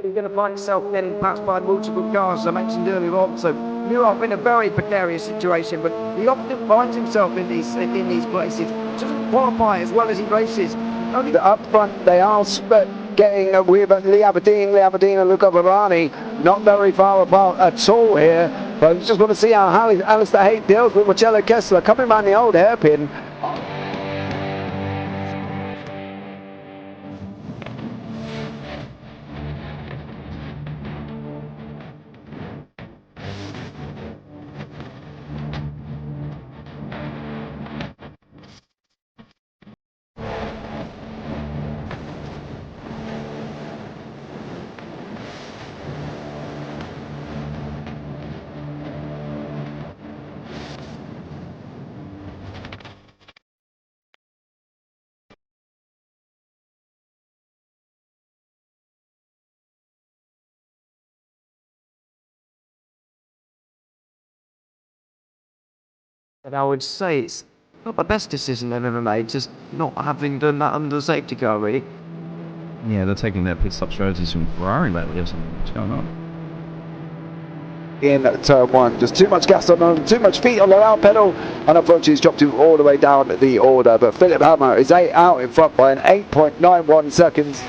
He's going to find himself getting passed by multiple cars, as I mentioned earlier on. So Mileham in a very precarious situation, but he often finds himself in these places. Doesn't qualify as well as he races. Only Up front, they are getting with Lee Aberdeen and Luca Barani not very far apart at all here. But I just want to see how Alistair Haight deals with Marcello Kessler coming around the old hairpin. And I would say it's not the best decision they've ever made, just not having done that under the safety car, really. Yeah, they're taking their pit stop strategies from Ferrari lately or something. What's going on? In turn one, just too much gas on them, too much feet on the loud pedal, and unfortunately he's dropped him all the way down the order. But Philip Hammer is out in front by an 8.91 seconds.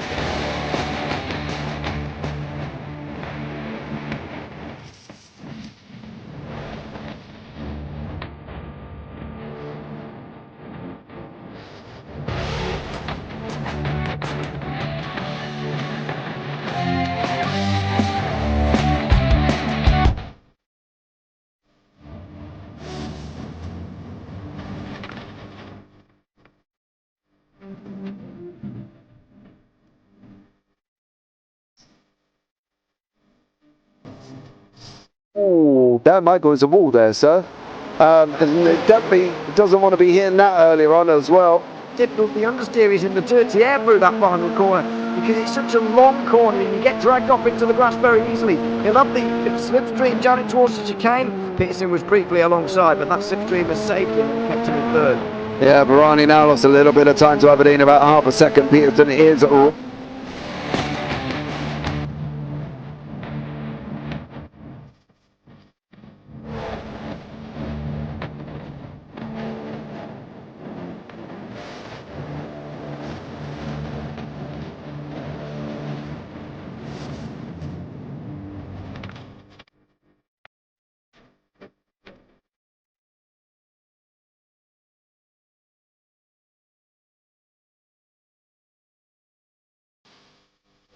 Oh, that might go as a wall there, sir. And it definitely doesn't want to be hitting that earlier on as well. Difficult, the understeer is in the dirty air through that final corner because it's such a long corner and you get dragged off into the grass very easily. He'll have the slipstream down it towards the chicane. Peterson was briefly alongside, but that slipstream has saved him and kept him in third. Yeah, Barani now lost a little bit of time to Aberdeen, about half a second. Peterson is all.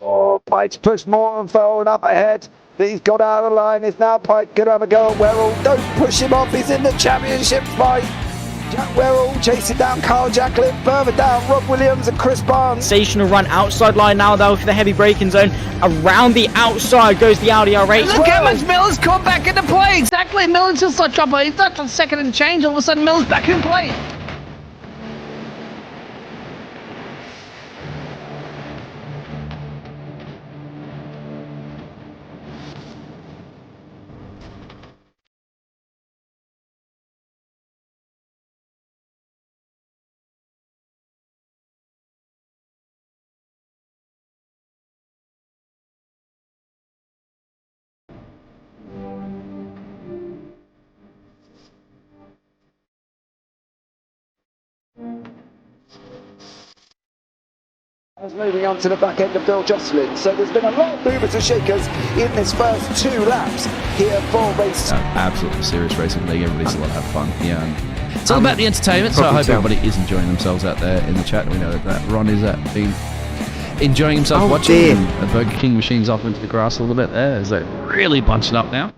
Oh, Pike's pushed more and forward up ahead. He's got out of the line. It's now Pike going to have a go at Werrell. Don't push him off. He's in the championship fight. Jack Werrell chasing down Carl Jacklin. Further down, Rob Williams and Chris Barnes. Sensational run outside line now though for the heavy braking zone. Around the outside goes the Audi R8. Look how much Miller's caught back into play. Exactly, Miller's just like trouble. He's not a second and change. All of a sudden, Miller's back in play. Moving on to the back end of Bill Jocelyn. So there's been a lot of movers and shakers in this first 2 laps here for race. Absolutely serious racing league. Everybody's a lot of fun. Yeah, and it's all about the entertainment. So I hope everybody is enjoying themselves out there in the chat. We know that Ron is been enjoying himself watching the Burger King machines off into the grass a little bit there. Is that really bunching up now?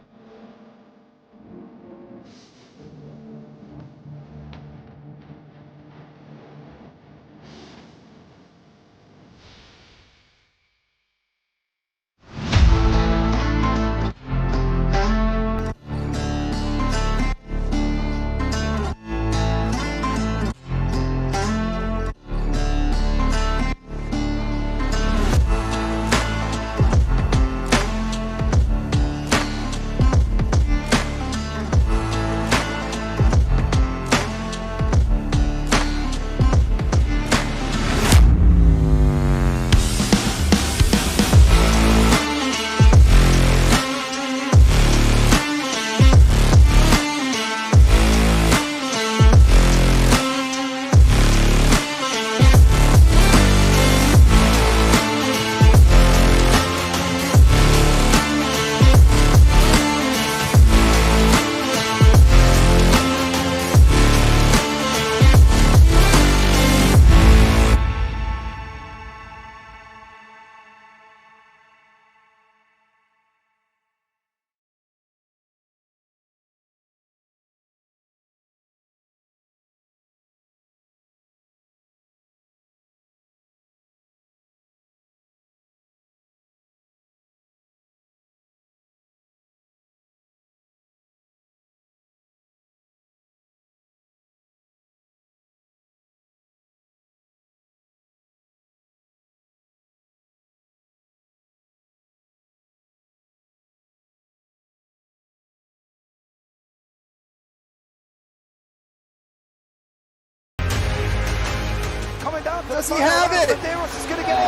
Does he have it? Medeiros is going to get it.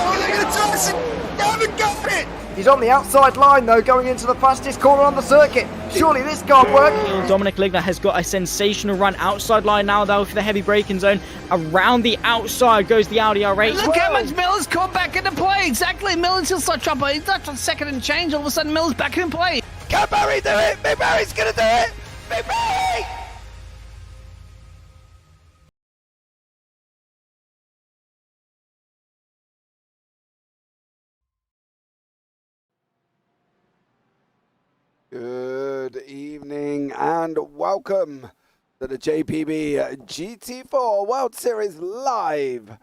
Medeiros is going to touch it. They haven't got it. He's on the outside line though, going into the fastest corner on the circuit. Surely this can't work. Dominic Ligner has got a sensational run outside line now though for the heavy braking zone. Around the outside goes the Audi R8. Look how much Miller's come back into play. Exactly. Miller's still such trouble. He's not on second and change. All of a sudden, Miller's back in play. Can Barry do it? Big Barry's going to do it. Big Barry! Good evening and welcome to the JPB GT4 World Series live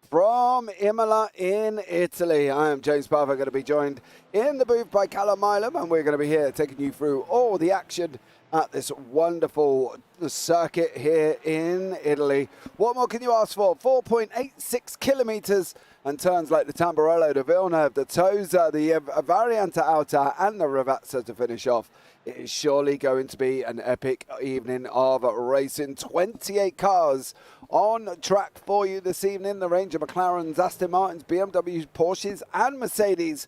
from Imola in Italy. I am James Parfitt, going to be joined in the booth by Callum Mileham, and we're going to be here taking you through all the action at this wonderful circuit here in Italy. What more can you ask for? 4.86 kilometers and turns like the Tamburello, the Villeneuve, the Tosa, the Variante Alta and the Ravazza to finish off. It is surely going to be an epic evening of racing. 28 cars on track for you this evening. The range of McLarens, Aston Martins, BMWs, Porsches and Mercedes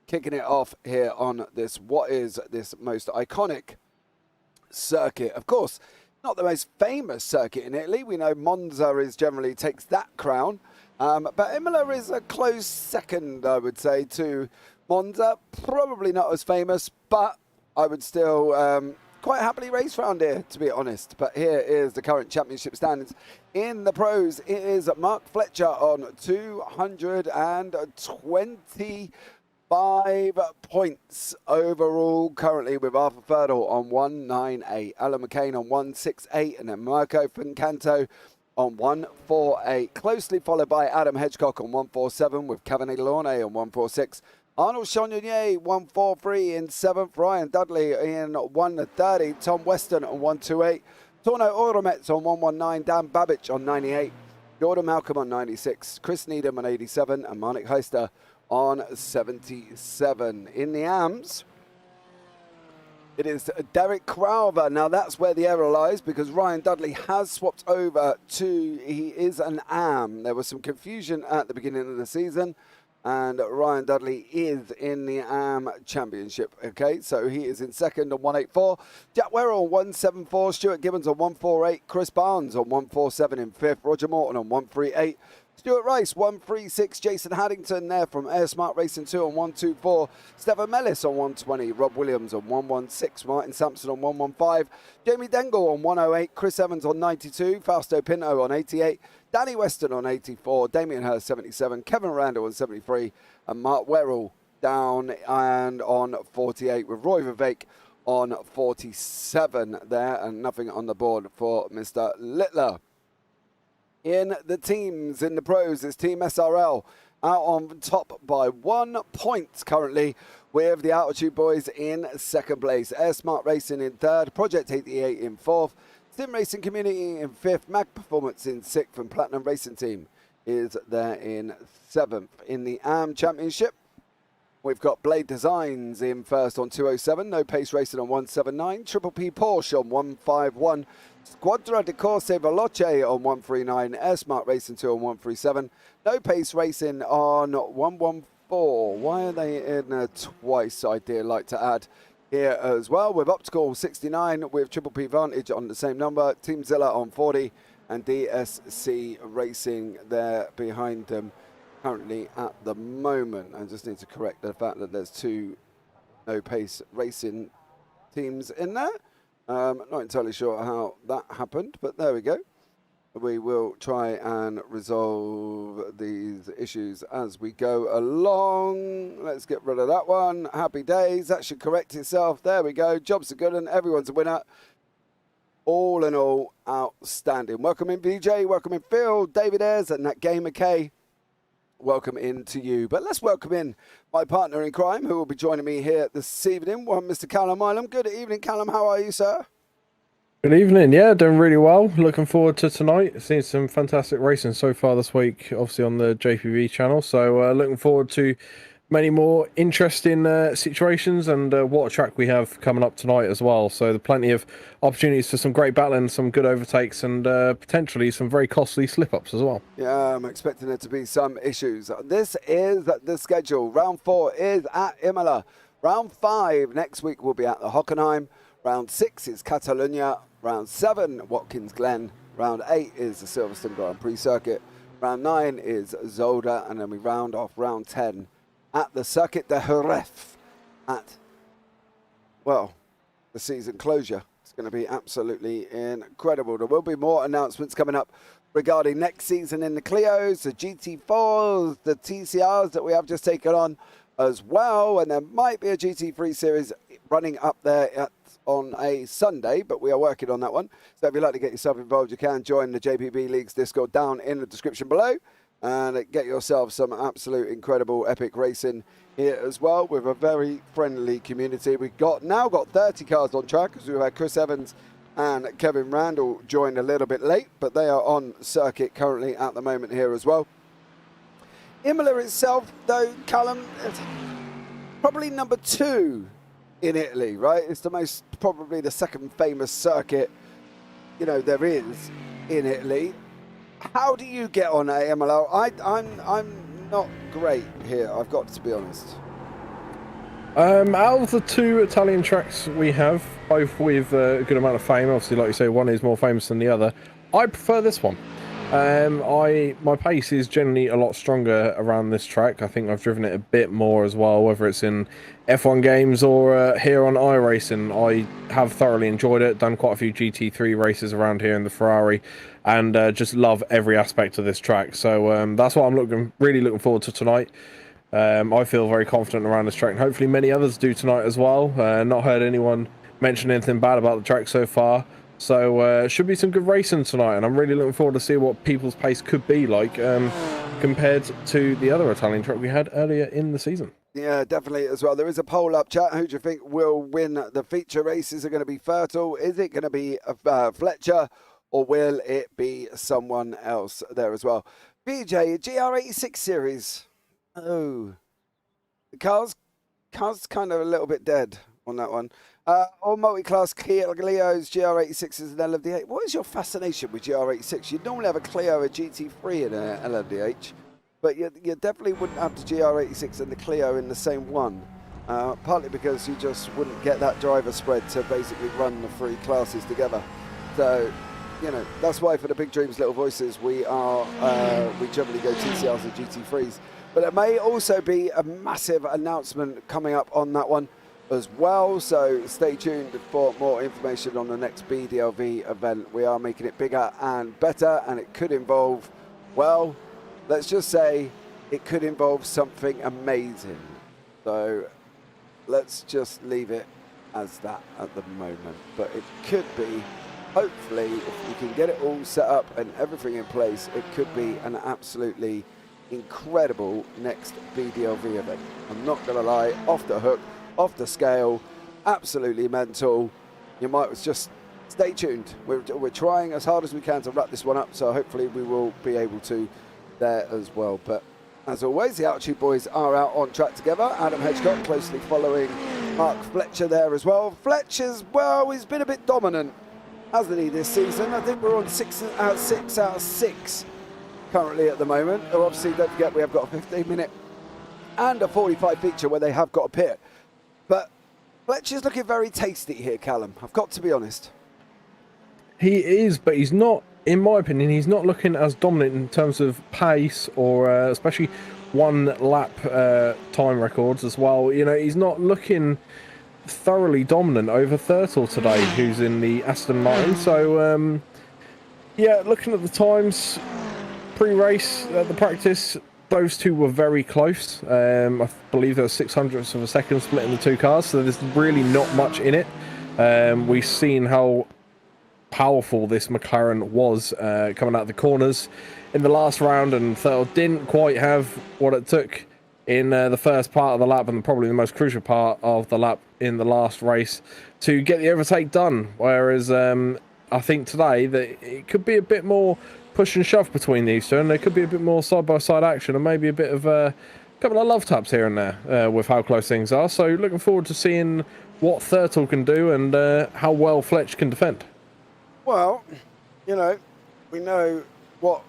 kicking it off here on this, what is this most iconic circuit. Of course, not the most famous circuit in Italy. We know Monza is generally takes that crown. But Imola is a close second, I would say, to Monza. Probably not as famous, but I would still quite happily race round here, to be honest. But here is the current championship standings. In the pros, it is Mark Fletcher on 225 points overall, currently with Arthur Ferdle on 198, Alan McCain on 168, and then Marco Fincanto on 148, closely followed by Adam Hedgecock on 147, with Cavani Laune on 146, Arnold Chagnonier 143 in 7th, Ryan Dudley in 130, Tom Weston on 128, Torno Orometz on 119, Dan Babbage on 98, Jordan Malcolm on 96, Chris Needham on 87, and Marnik Heister on 77. In the AMs, it is Derek Crowther. Now that's where the error lies, because Ryan Dudley has swapped over to, he is an AM. There was some confusion at the beginning of the season, and Ryan Dudley is in the AM Championship. Okay, so he is in second on 184. Jack Werrell on 174. Stuart Gibbons on 148. Chris Barnes on 147 in 5th. Roger Morton on 138. Stuart Rice, 136. Jason Haddington there from Air Smart Racing 2 on 124. Stefan Mellis on 120. Rob Williams on 116. Martin Sampson on 115. Jamie Dengle on 108. Chris Evans on 92. Fausto Pinto on 88. Danny Weston on 84. Damien Hurst 77. Kevin Randall on 73. And Mark Werrell down and on 48, with Roy Vivek on 47 there, and nothing on the board for Mr. Littler. In the teams, in the pros, it's Team SRL out on top by 1 point currently, with the Altitude Boys in second place. Air Smart Racing in third, Project 88 in fourth, Sim Racing Community in fifth, Mag Performance in sixth, and Platinum Racing Team is there in seventh. In the AM Championship, we've got Blade Designs in first on 207, No Pace Racing on 179, Triple P Porsche on 151, Squadra de Corse Veloce on 139, Air Smart Racing 2 on 137, No Pace Racing on 114. Why are they in twice, I'd like to add here as well, with Optical 69, with Triple P Vantage on the same number, Team Zilla on 40, and DSC Racing there behind them currently at the moment. I just need to correct the fact that there's 2 No Pace Racing teams in there. Not entirely sure how that happened, but there we go. We will try and resolve these issues as we go along. Let's get rid of that one. Happy days. That should correct itself. There we go. Jobs are good and everyone's a winner. All in all, outstanding. Welcome in, BJ. Welcome in, Phil, David Ayres, and that Game McKay. Welcome in to you. But let's welcome in my partner in crime, who will be joining me here this evening, Mr. Callum Mileham. Good evening, Callum. How are you, sir? Good evening. Yeah, doing really well. Looking forward to tonight. Seen some fantastic racing so far this week, obviously on the JPB channel. So looking forward to many more interesting situations, and what a track we have coming up tonight as well. So there are plenty of opportunities for some great battling, some good overtakes, and potentially some very costly slip-ups as well. Yeah, I'm expecting there to be some issues. This is the schedule. Round 4 is at Imola. Round 5 next week will be at the Hockenheim. Round 6 is Catalunya. Round 7, Watkins Glen. Round 8 is the Silverstone Grand Prix circuit. Round 9 is Zolder, and then we round off round 10 at the Circuit de Jerez at, well, the season closure. It's going to be absolutely incredible. There will be more announcements coming up regarding next season in the Clios, the GT4s, the TCRs that we have just taken on as well, and there might be a GT3 series running up there on a Sunday, but we are working on that one. So if you'd like to get yourself involved, you can join the JPB League's Discord down in the description below and get yourself some absolute incredible epic racing here as well with a very friendly community. We've now got 30 cars on track, because we've had Chris Evans and Kevin Randall join a little bit late, but they are on circuit currently at the moment here as well. Imola itself, though, Callum, it's probably number 2 in Italy, right? It's probably the second famous circuit, you know, there is in Italy. How do you get on at Imola? I'm not great here, I've got to be honest. Out of the 2 Italian tracks we have, both with a good amount of fame, obviously, like you say, one is more famous than the other, I prefer this one. My pace is generally a lot stronger around this track. I think I've driven it a bit more as well, whether it's in F1 games or here on iRacing. I have thoroughly enjoyed it, done quite a few GT3 races around here in the Ferrari, and just love every aspect of this track. So that's what I'm really looking forward to tonight. I feel very confident around this track, and hopefully many others do tonight as well. Not heard anyone mention anything bad about the track so far. So should be some good racing tonight, and I'm really looking forward to see what people's pace could be like compared to the other Italian track we had earlier in the season. Yeah, definitely as well. There is a poll up, chat. Who do you think will win the feature races? Are going to be Fertile? Is it going to be Fletcher? Or will it be someone else there as well? BJ, GR86 series. Oh, the car's kind of a little bit dead on that one. All multi-class Clios, GR86s and LMDH. What is your fascination with GR86? You'd normally have a Clio, a GT3 and an LMDH, but you definitely wouldn't have the GR86 and the Clio in the same one. Partly because you just wouldn't get that driver spread to basically run the 3 classes together. So, you know, that's why for the Big Dreams Little Voices we generally go TCRs and GT3s. But there may also be a massive announcement coming up on that one as well, so stay tuned for more information on the next BDLV event. We are making it bigger and better, and it could involve, well, let's just say it could involve something amazing. So let's just leave it as that at the moment, but it could be, hopefully, if we can get it all set up and everything in place, it could be an absolutely incredible next BDLV event. I'm not going to lie, off the hook, off the scale, absolutely mental. You might just stay tuned. We're trying as hard as we can to wrap this one up, so hopefully we will be able to there as well. But as always, the Altitude boys are out on track together. Adam Hedgecock closely following Mark Fletcher there as well. Fletcher's, well, he's been a bit dominant, hasn't he, this season? I think we're on 6 out of 6 currently at the moment. Obviously, don't forget we have got a 15-minute and a 45 feature where they have got a pit. But Fletcher's looking very tasty here, Callum. I've got to be honest. He is, but he's not, in my opinion, he's not looking as dominant in terms of pace or especially one lap time records as well. You know, he's not looking thoroughly dominant over Thurtle today, who's in the Aston Martin. So, yeah, looking at the times, pre-race, the practice, those two were very close. I believe there was 600ths of a second split in the 2 cars, so there's really not much in it. We've seen how powerful this McLaren was coming out of the corners in the last round, and Thurtle didn't quite have what it took in the first part of the lap, and probably the most crucial part of the lap in the last race, to get the overtake done. Whereas I think today that it could be a bit more push and shove between these two, and there could be a bit more side-by-side action, and maybe a bit of couple of love taps here and there with how close things are. So looking forward to seeing what Thurtle can do and how well Fletch can defend. Well, you know, we know what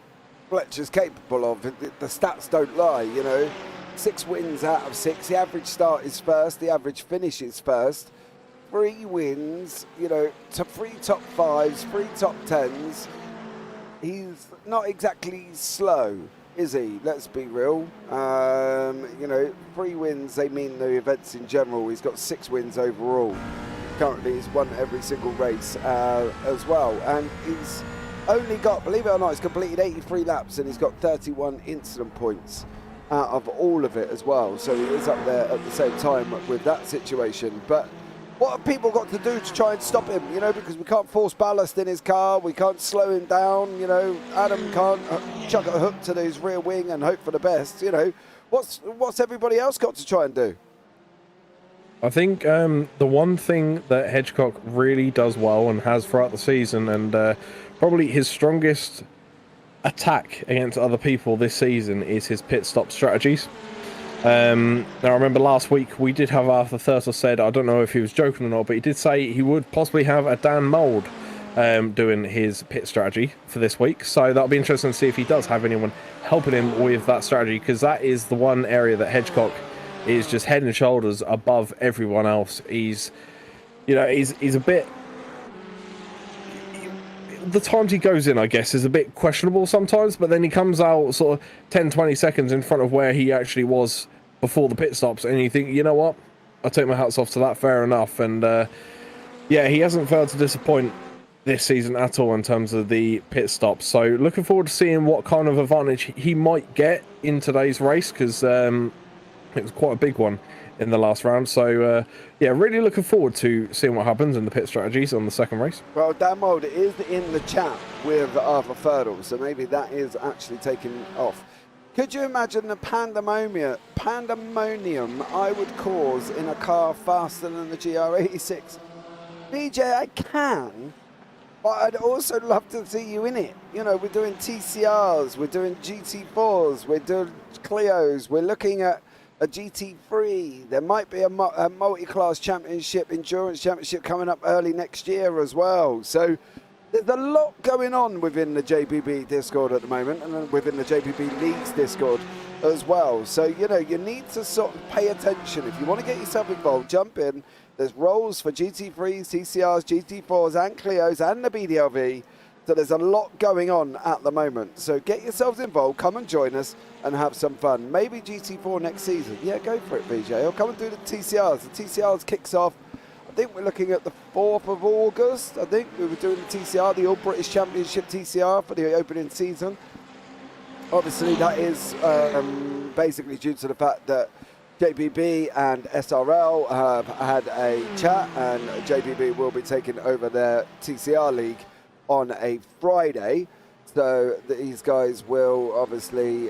Fletch is capable of. The stats don't lie, you know. 6 wins out of 6. The average start is first. The average finish is first. 3 wins, you know, 3 top 5s, 3 top 10s. He's not exactly slow, is he? Let's be real. You know, 3 wins, they mean the events in general. He's got 6 wins overall. Currently, he's won every single race as well. And he's only got, believe it or not, he's completed 83 laps and he's got 31 incident points out of all of it as well. So he is up there at the same time with that situation. But what have people got to do to try and stop him? You know, because we can't force ballast in his car. We can't slow him down. You know, Adam can't chuck a hook to his rear wing and hope for the best. You know, what's everybody else got to try and do? I think the one thing that Hedgecock really does well and has throughout the season, and probably his strongest attack against other people this season, is his pit stop strategies. Now, I remember last week we did have Arthur Thurtle said, I don't know if he was joking or not, but he did say he would possibly have a Dan Mould doing his pit strategy for this week. So that'll be interesting to see if he does have anyone helping him with that strategy, because that is the one area that Hedgecock is just head and shoulders above everyone else. He's, you know, he's a bit... The times he goes in, I guess, is a bit questionable sometimes, but then he comes out sort of 10-20 seconds in front of where he actually was before the pit stops, and you think, you know what, I'll take my hats off to that, fair enough. And yeah, he hasn't failed to disappoint this season at all in terms of the pit stops. So looking forward to seeing what kind of advantage he might get in today's race, because it was quite a big one in the last round. So yeah, really looking forward to seeing what happens in the pit strategies on the second race. Well, Dan Mould is in the chat with Arthur Thurtle, so maybe that is actually taken off. Could you imagine the pandemonium I would cause in a car faster than the GR86? BJ, I can, but I'd also love to see you in it. You know, we're doing TCRs, we're doing GT4s, we're doing Clios, we're looking at a GT3. There might be a multi-class championship, endurance championship coming up early next year as well. So there's a lot going on within the JPB Discord at the moment, and then within the JPB Leagues Discord as well. So, you know, you need to sort of pay attention. If you want to get yourself involved, jump in. There's roles for GT3s, TCRs, GT4s and Clios and the BDLV. So there's a lot going on at the moment. So get yourselves involved, come and join us and have some fun. Maybe GT4 next season. Yeah, go for it, VJ. Or come and do the TCRs. The TCRs kicks off, I think we're looking at the 4th of August. I think we were doing the TCR, the All British Championship TCR for the opening season. Obviously, that is basically due to the fact that JPB and SRL have had a chat, and JPB will be taking over their TCR league on a Friday, so these guys will obviously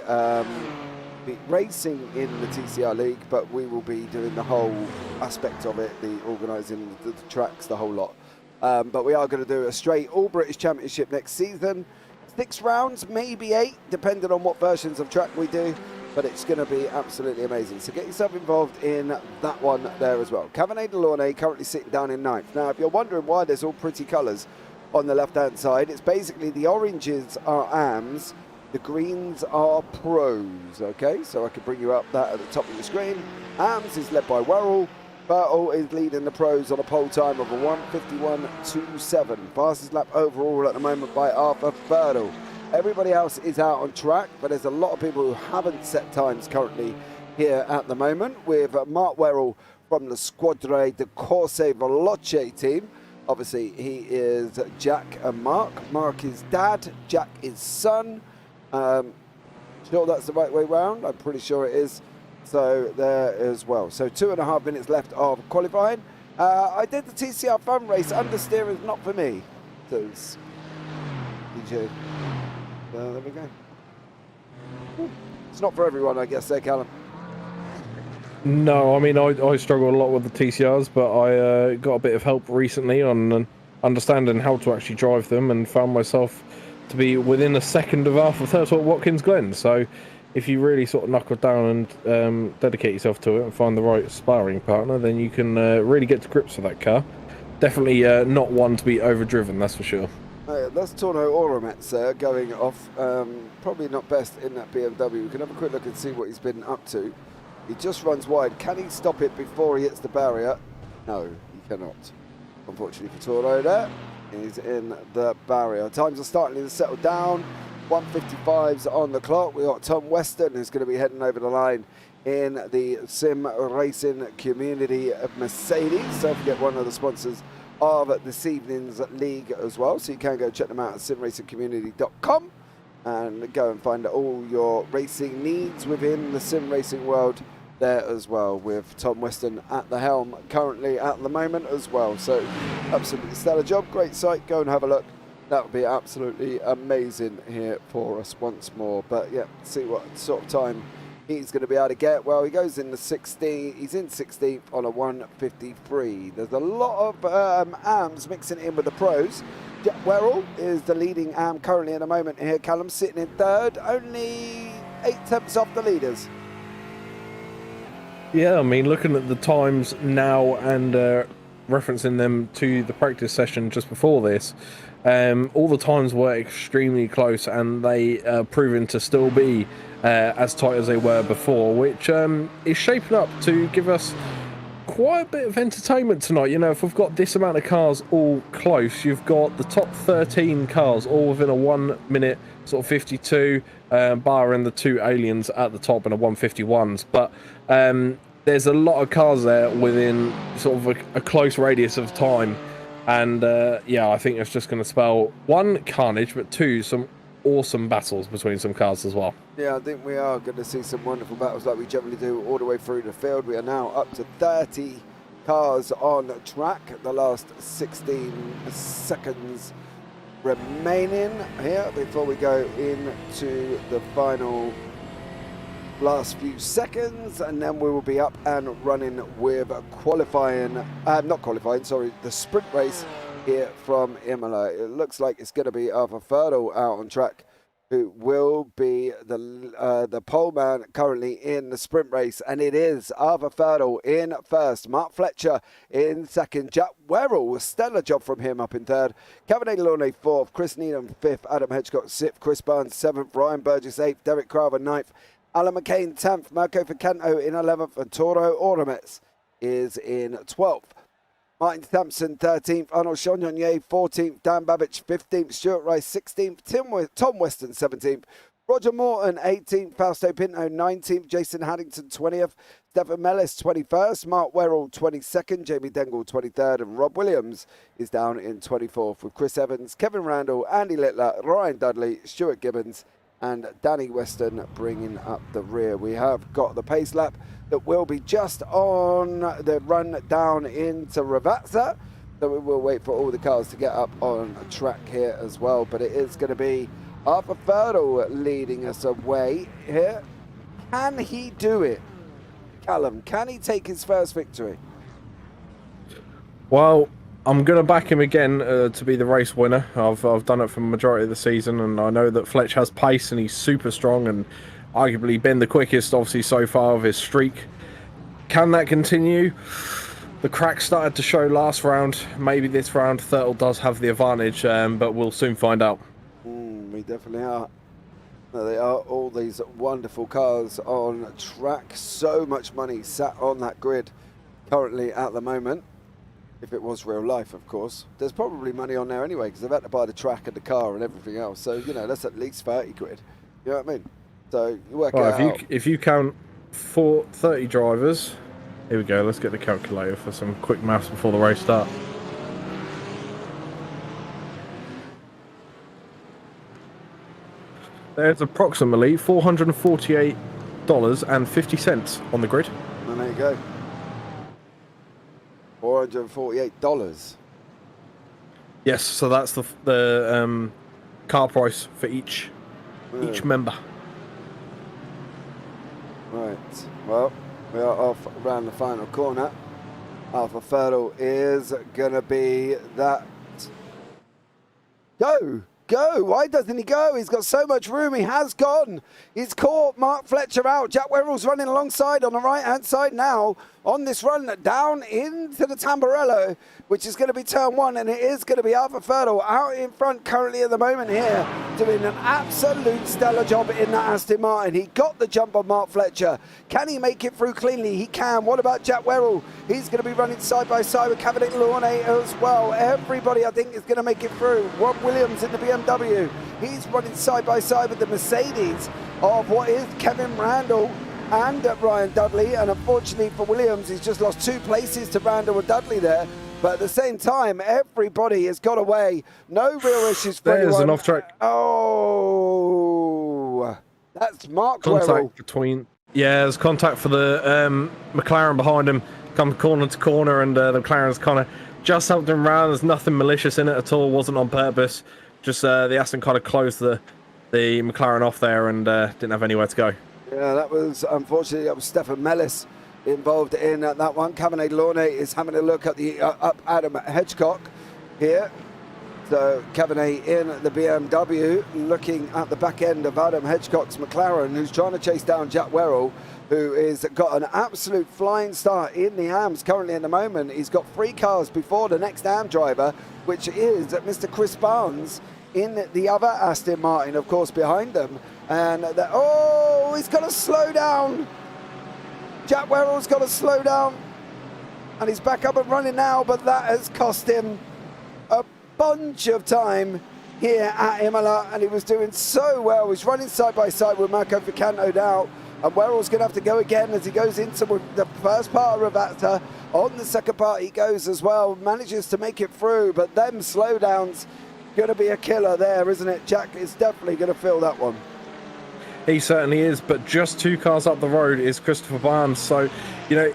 be racing in the TCR league, but we will be doing the whole aspect of it, the organising, the tracks, the whole lot. But we are going to do a straight All British Championship next season. 6 rounds, maybe 8, depending on what versions of track we do, but it's going to be absolutely amazing. So get yourself involved in that one there as well. Cabernet de Launay currently sitting down in 9th. Now, if you're wondering why there's all pretty colours on the left-hand side, it's basically the oranges are AMs, the greens are pros, okay? So I can bring you up that at the top of the screen. AMs is led by Werrell. Bertel is leading the pros on a pole time of a 1:51.27. Fastest lap overall at the moment by Arthur Thurtle. Everybody else is out on track, but there's a lot of people who haven't set times currently here at the moment, with Mark Werrell from the Squadre de Corse Veloce team. Obviously, he is Jack and Mark. Mark is dad, Jack is son. Sure that's the right way round? I'm pretty sure it is. So there as well. So 2.5 minutes left of qualifying. I did the TCR fun race. Understeer is not for me. So it's DJ. There we go. It's not for everyone, I guess, there, Callum. No, I mean, I struggle a lot with the TCRs, but I got a bit of help recently on understanding how to actually drive them, and found myself to be within a second of Arthur Thurtle at Watkins Glen. So, if you really sort of knuckle down and dedicate yourself to it and find the right sparring partner, then you can really get to grips with that car. Definitely not one to be overdriven, that's for sure. That's Torno Oromets going off. Probably not best in that BMW. We can have a quick look and see what he's been up to. He just runs wide. Can he stop it before he hits the barrier? No, he cannot. Unfortunately for Torno there. He's in the barrier. Times are starting to settle down. 1:55's on the clock. We've got Tom Weston who's going to be heading over the line in the Sim Racing Community of Mercedes. Don't forget, one of the sponsors of this evening's league as well, so you can go check them out at simracingcommunity.com and go and find all your racing needs within the sim racing world there as well, with Tom Weston at the helm currently at the moment as well. So absolutely stellar job, great site, go and have a look. That would be absolutely amazing here for us once more. But yeah, see what sort of time he's going to be able to get. Well, he goes in the 16th. He's in 16th on a 1:53. There's a lot of AMs mixing in with the pros. Jack Werrell is the leading AM currently at the moment here. Callum sitting in third, only 8 tenths off the leaders. Yeah, I mean, looking at the times now and referencing them to the practice session just before this, all the times were extremely close, and they are proven to still be as tight as they were before, which is shaping up to give us quite a bit of entertainment tonight. You know, if we've got this amount of cars all close, you've got the top 13 cars all within a 1 minute sort of 52, barring the 2 aliens at the top and a 151s. But there's a lot of cars there within sort of a close radius of time. And yeah, I think it's just going to spell 1, carnage, but 2, some awesome battles between some cars as well. Yeah, I think we are going to see some wonderful battles like we generally do all the way through the field. We are now up to 30 cars on track. The last 16 seconds remaining here before we go into the final last few seconds, and then we will be up and running with the sprint race here from Imola. It looks like it's going to be Arthur Ferdl out on track, who will be the pole man currently in the sprint race, and it is Arthur Ferdl in first, Mark Fletcher in second, Jack Werrell, a stellar job from him up in third, Kevin Delaunay fourth, Chris Needham fifth, Adam Hedgecott sixth, Chris Barnes seventh, Ryan Burgess eighth, Derek Crowther ninth, Alan McCain 10th, Marco Ficanto in 11th, and Toro Oromets is in 12th. Martin Sampson 13th, Arnold Chagnon 14th, Dan Babbage 15th, Stuart Rice 16th, Tom Weston 17th, Roger Morton 18th, Fausto Pinto 19th, Jason Haddington 20th, Stephen Mellis 21st, Mark Werrell 22nd, Jamie Dengle 23rd, and Rob Williams is down in 24th, with Chris Evans, Kevin Randall, Andy Littler, Ryan Dudley, Stuart Gibbons, and Danny Weston bringing up the rear. We have got the pace lap that will be just on the run down into Ravazza, so we will wait for all the cars to get up on track here as well. But it is going to be Arthur Ferdl leading us away here. Can he do it? Callum, can he take his first victory? Well, I'm going to back him again to be the race winner. I've done it for the majority of the season, and I know that Fletch has pace and he's super strong and arguably been the quickest, obviously, so far of his streak. Can that continue? The cracks started to show last round. Maybe this round Thurtle does have the advantage, but we'll soon find out. We definitely are. They are all these wonderful cars on track. So much money sat on that grid currently at the moment. If it was real life, of course. There's probably money on there anyway, because they've had to buy the track and the car and everything else. So, you know, that's at least 30 quid. You know what I mean? So, you work out. If you count 30 drivers, here we go. Let's get the calculator for some quick maths before the race starts. There's approximately $448.50 on the grid. And there you go. $448. Yes, so that's the car price for each member. Right. Well, we are off around the final corner. Arthur Ferdl is gonna be that. Go! go? Why doesn't he go? He's got so much room. He has gone. He's caught Mark Fletcher out. Jack Werrell's running alongside on the right-hand side now on this run down into the Tamburello, which is going to be turn 1, and it is going to be Arthur Fertile out in front currently at the moment here, doing an absolute stellar job in that Aston Martin. He got the jump on Mark Fletcher. Can he make it through cleanly? He can. What about Jack Werrell? He's going to be running side by side with Cavendish Launay as well. Everybody, I think, is going to make it through. Rob Williams in the BMW. He's running side by side with the Mercedes of what is Kevin Randall and Ryan Dudley, and unfortunately for Williams, he's just lost 2 places to Randall and Dudley there. But at the same time, everybody has got away. No real issues for There's anyone. an off-track. Oh, that's Mark Contact Werrell. between. Yeah, there's contact for the McLaren behind him. Come corner to corner, and the McLaren's kind of just helped him round. There's nothing malicious in it at all. Wasn't on purpose. Just the Aston kind of closed the McLaren off there and didn't have anywhere to go. Yeah, that was, unfortunately, that was Stefan Mellis involved in that one. Cabernet Launay is having a look at the up Adam Hedgecock here. So Cabernet in the BMW, looking at the back end of Adam Hedgecock's McLaren, who's trying to chase down Jack Werrell, who is got an absolute flying start in the AMs currently at the moment. He's got 3 cars before the next AM driver, which is Mr. Chris Barnes in the other Aston Martin, of course, behind them. And he's got to slow down. Jack Werrell's got to slow down, and he's back up and running now, but that has cost him a bunch of time here at Imola, and he was doing so well. He's running side by side with Marco Vicanto now, and Werrell's going to have to go again as he goes into the first part of Ravata. On the second part he goes as well, manages to make it through, but them slowdowns going to be a killer there, isn't it? Jack is definitely going to feel that one. He certainly is, but just 2 cars up the road is Christopher Barnes, so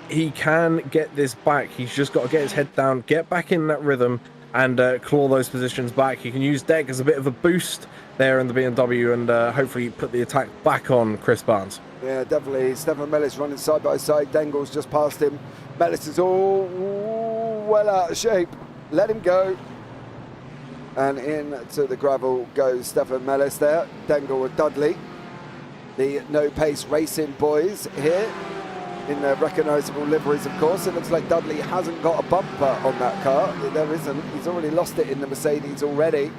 he can get this back. He's just got to get his head down, get back in that rhythm, and claw those positions back. He can use Deck as a bit of a boost there in the BMW, and hopefully put the attack back on Chris Barnes. Yeah, definitely. Stefan Mellis running side by side. Dengle's just past him. Mellis is all well out of shape. Let him go. And into the gravel goes Stefan Mellis there. Dengle with Dudley. The no-pace racing boys here in their recognisable liveries, of course. It looks like Dudley hasn't got a bumper on that car. There isn't. He's already lost it in the Mercedes already.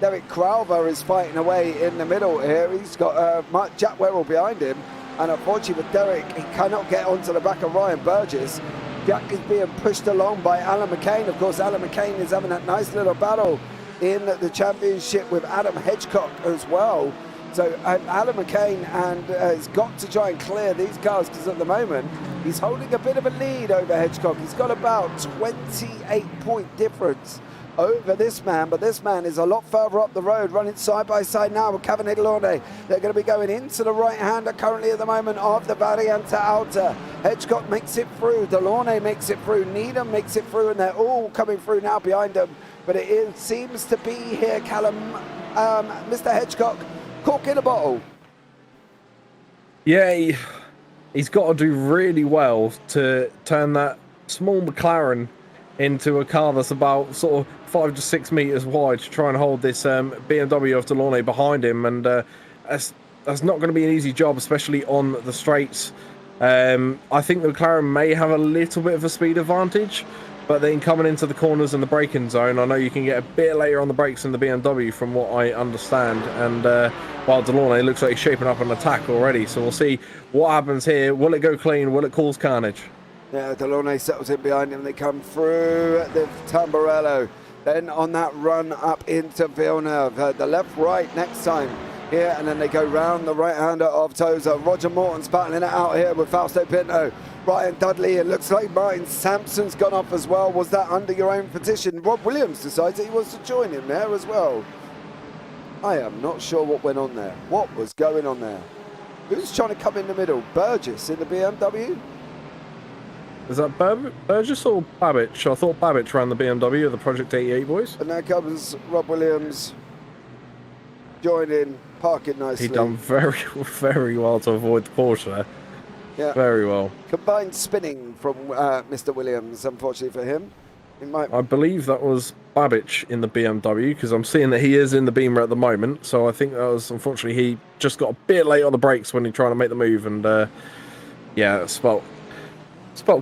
Derek Crowther is fighting away in the middle here. He's got Jack Werrell behind him. And unfortunately with Derek, he cannot get onto the back of Ryan Burgess. Jack is being pushed along by Alan McCain. Of course, Alan McCain is having that nice little battle in the championship with Adam Hedgecock as well. So Alan McCain has got to try and clear these cars, because at the moment he's holding a bit of a lead over Hedgecock. He's got about 28-point difference over this man, but this man is a lot further up the road, running side by side now with Cavendish Launay. They're going to be going into the right-hander currently at the moment of the Variante Alta. Hedgecock makes it through, Delaunay makes it through, Needham makes it through, and they're all coming through now behind them. But it seems to be here, Callum, Mr. Hedgecock, cork in a bottle. Yeah, he's got to do really well to turn that small McLaren into a car that's about sort of 5 to 6 meters wide to try and hold this BMW of Delaunay behind him, and that's not going to be an easy job, especially on the straights. I think the McLaren may have a little bit of a speed advantage, but then coming into the corners and the braking zone, I know you can get a bit later on the brakes in the BMW from what I understand, and while Delaunay looks like he's shaping up an attack already, so we'll see what happens here. Will it go clean? Will it cause carnage? Yeah, Delaunay settles in behind him. They come through the Tamburello. Then on that run up into Villeneuve, the left-right next time here, and then they go round the right-hander of Toza. Roger Morton's battling it out here with Fausto Pinto. Ryan Dudley, it looks like Martin Sampson's gone off as well. Was that under your own petition? Rob Williams decides that he wants to join him there as well. I am not sure what went on there. What was going on there? Who's trying to come in the middle? Burgess in the BMW? Is that Burgess or Babbage? I thought Babbage ran the BMW, the Project 88 boys. And now comes Rob Williams joining, parking nicely. He done very, very well to avoid the Porsche there. Yeah. Very well. Combined spinning from Mr. Williams, unfortunately for him. It might. I believe that was Babbage in the BMW, because I'm seeing that he is in the Beamer at the moment. So I think that was, unfortunately, he just got a bit late on the brakes when he trying to make the move, and yeah, it spelt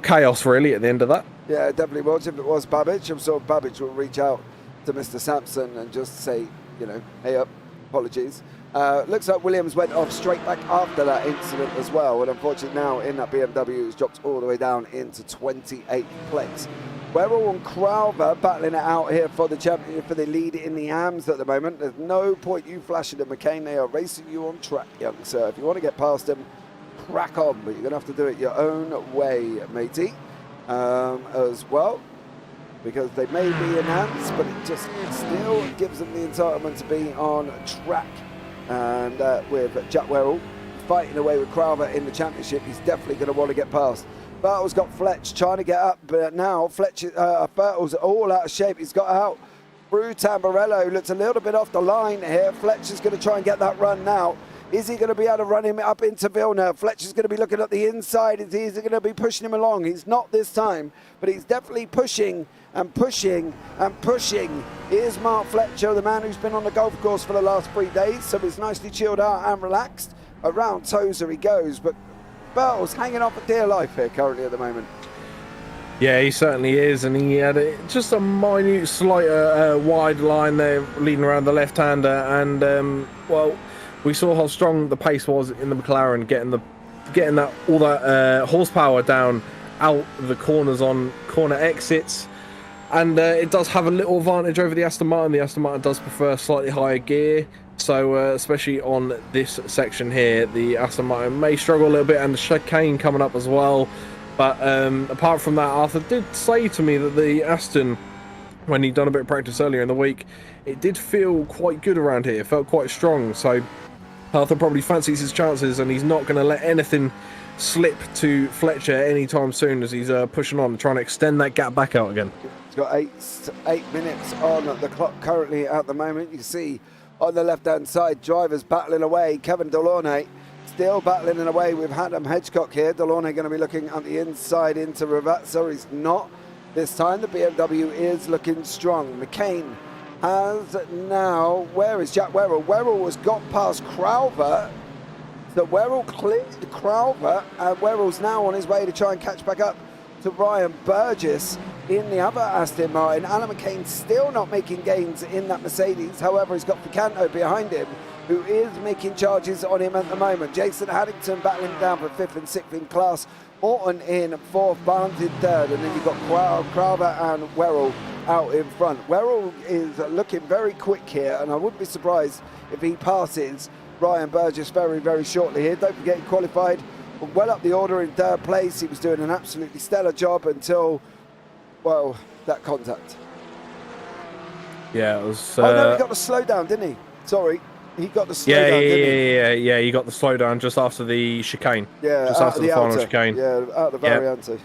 chaos really at the end of that. Yeah, it definitely was. If it was Babbage, I'm sure Babbage will reach out to Mr. Sampson and just say, you know, hey up, apologies. Looks like Williams went off straight back after that incident as well, and unfortunately now in that BMW he's dropped all the way down into 28th place. Werrell and Crowther battling it out here for the championship, for the lead in the AMs at the moment. There's no point you flashing at McCain. They are racing you on track, young sir. If you want to get past them, crack on, but you're going to have to do it your own way, matey, as well, because they may be enhanced, but it just still gives them the entitlement to be on track. And with Jack Werrell fighting away with Crowther in the championship, he's definitely going to want to get past. Bertel's got Fletch trying to get up, but now Bertel's all out of shape. He's got out. Brew Tamburello looks a little bit off the line here. Fletch is going to try and get that run now. Is he going to be able to run him up into Villeneuve? Fletch is going to be looking at the inside. Is he going to be pushing him along? He's not this time, but he's definitely pushing and pushing and pushing. Here's Mark Fletcher, the man who's been on the golf course for the last 3 days, so he's nicely chilled out and relaxed. Around Tozer he goes, but Bertel's hanging on for dear life here currently at the moment. Yeah, he certainly is, and he had just a minute, slight wide line there leading around the left-hander, and well, we saw how strong the pace was in the McLaren, getting that all that horsepower down out the corners on corner exits, and it does have a little advantage over the Aston Martin. The Aston Martin does prefer slightly higher gear. So especially on this section here, the Aston Martin may struggle a little bit, and the chicane coming up as well. But apart from that, Arthur did say to me that the Aston, when he'd done a bit of practice earlier in the week, it did feel quite good around here. It felt quite strong. So Arthur probably fancies his chances, and he's not going to let anything slip to Fletcher anytime soon, as he's pushing on, trying to extend that gap back out again. He's got 8 minutes on the clock currently at the moment. You can see on the left-hand side, drivers battling away. Kevin Delaunay still battling away with Adam Hedgecock here. Delaunay going to be looking at the inside into Ravazza. He's not this time. The BMW is looking strong. McCain has now... Where is Jack Werrell? Werrell has got past Crowther. So Werrell cleared Crowther, and Werrell's now on his way to try and catch back up to Ryan Burgess in the other Aston Martin. Alan McCain still not making gains in that Mercedes. However, he's got Picanto behind him, who is making charges on him at the moment. Jason Haddington battling down for 5th and 6th in class. Morton in 4th, Barnes in 3rd, and then you've got Crowther and Werrell out in front. Werrell is looking very quick here, and I wouldn't be surprised if he passes Ryan Burgess very, very shortly here. Don't forget, he qualified well up the order in 3rd place. He was doing an absolutely stellar job until, well, that contact. Yeah, it was... oh, no, he got the slowdown, didn't he? Sorry. He got the slowdown, didn't he? Yeah, he got the slowdown just after the chicane. Yeah, just after the final chicane. Yeah, out of the Variante.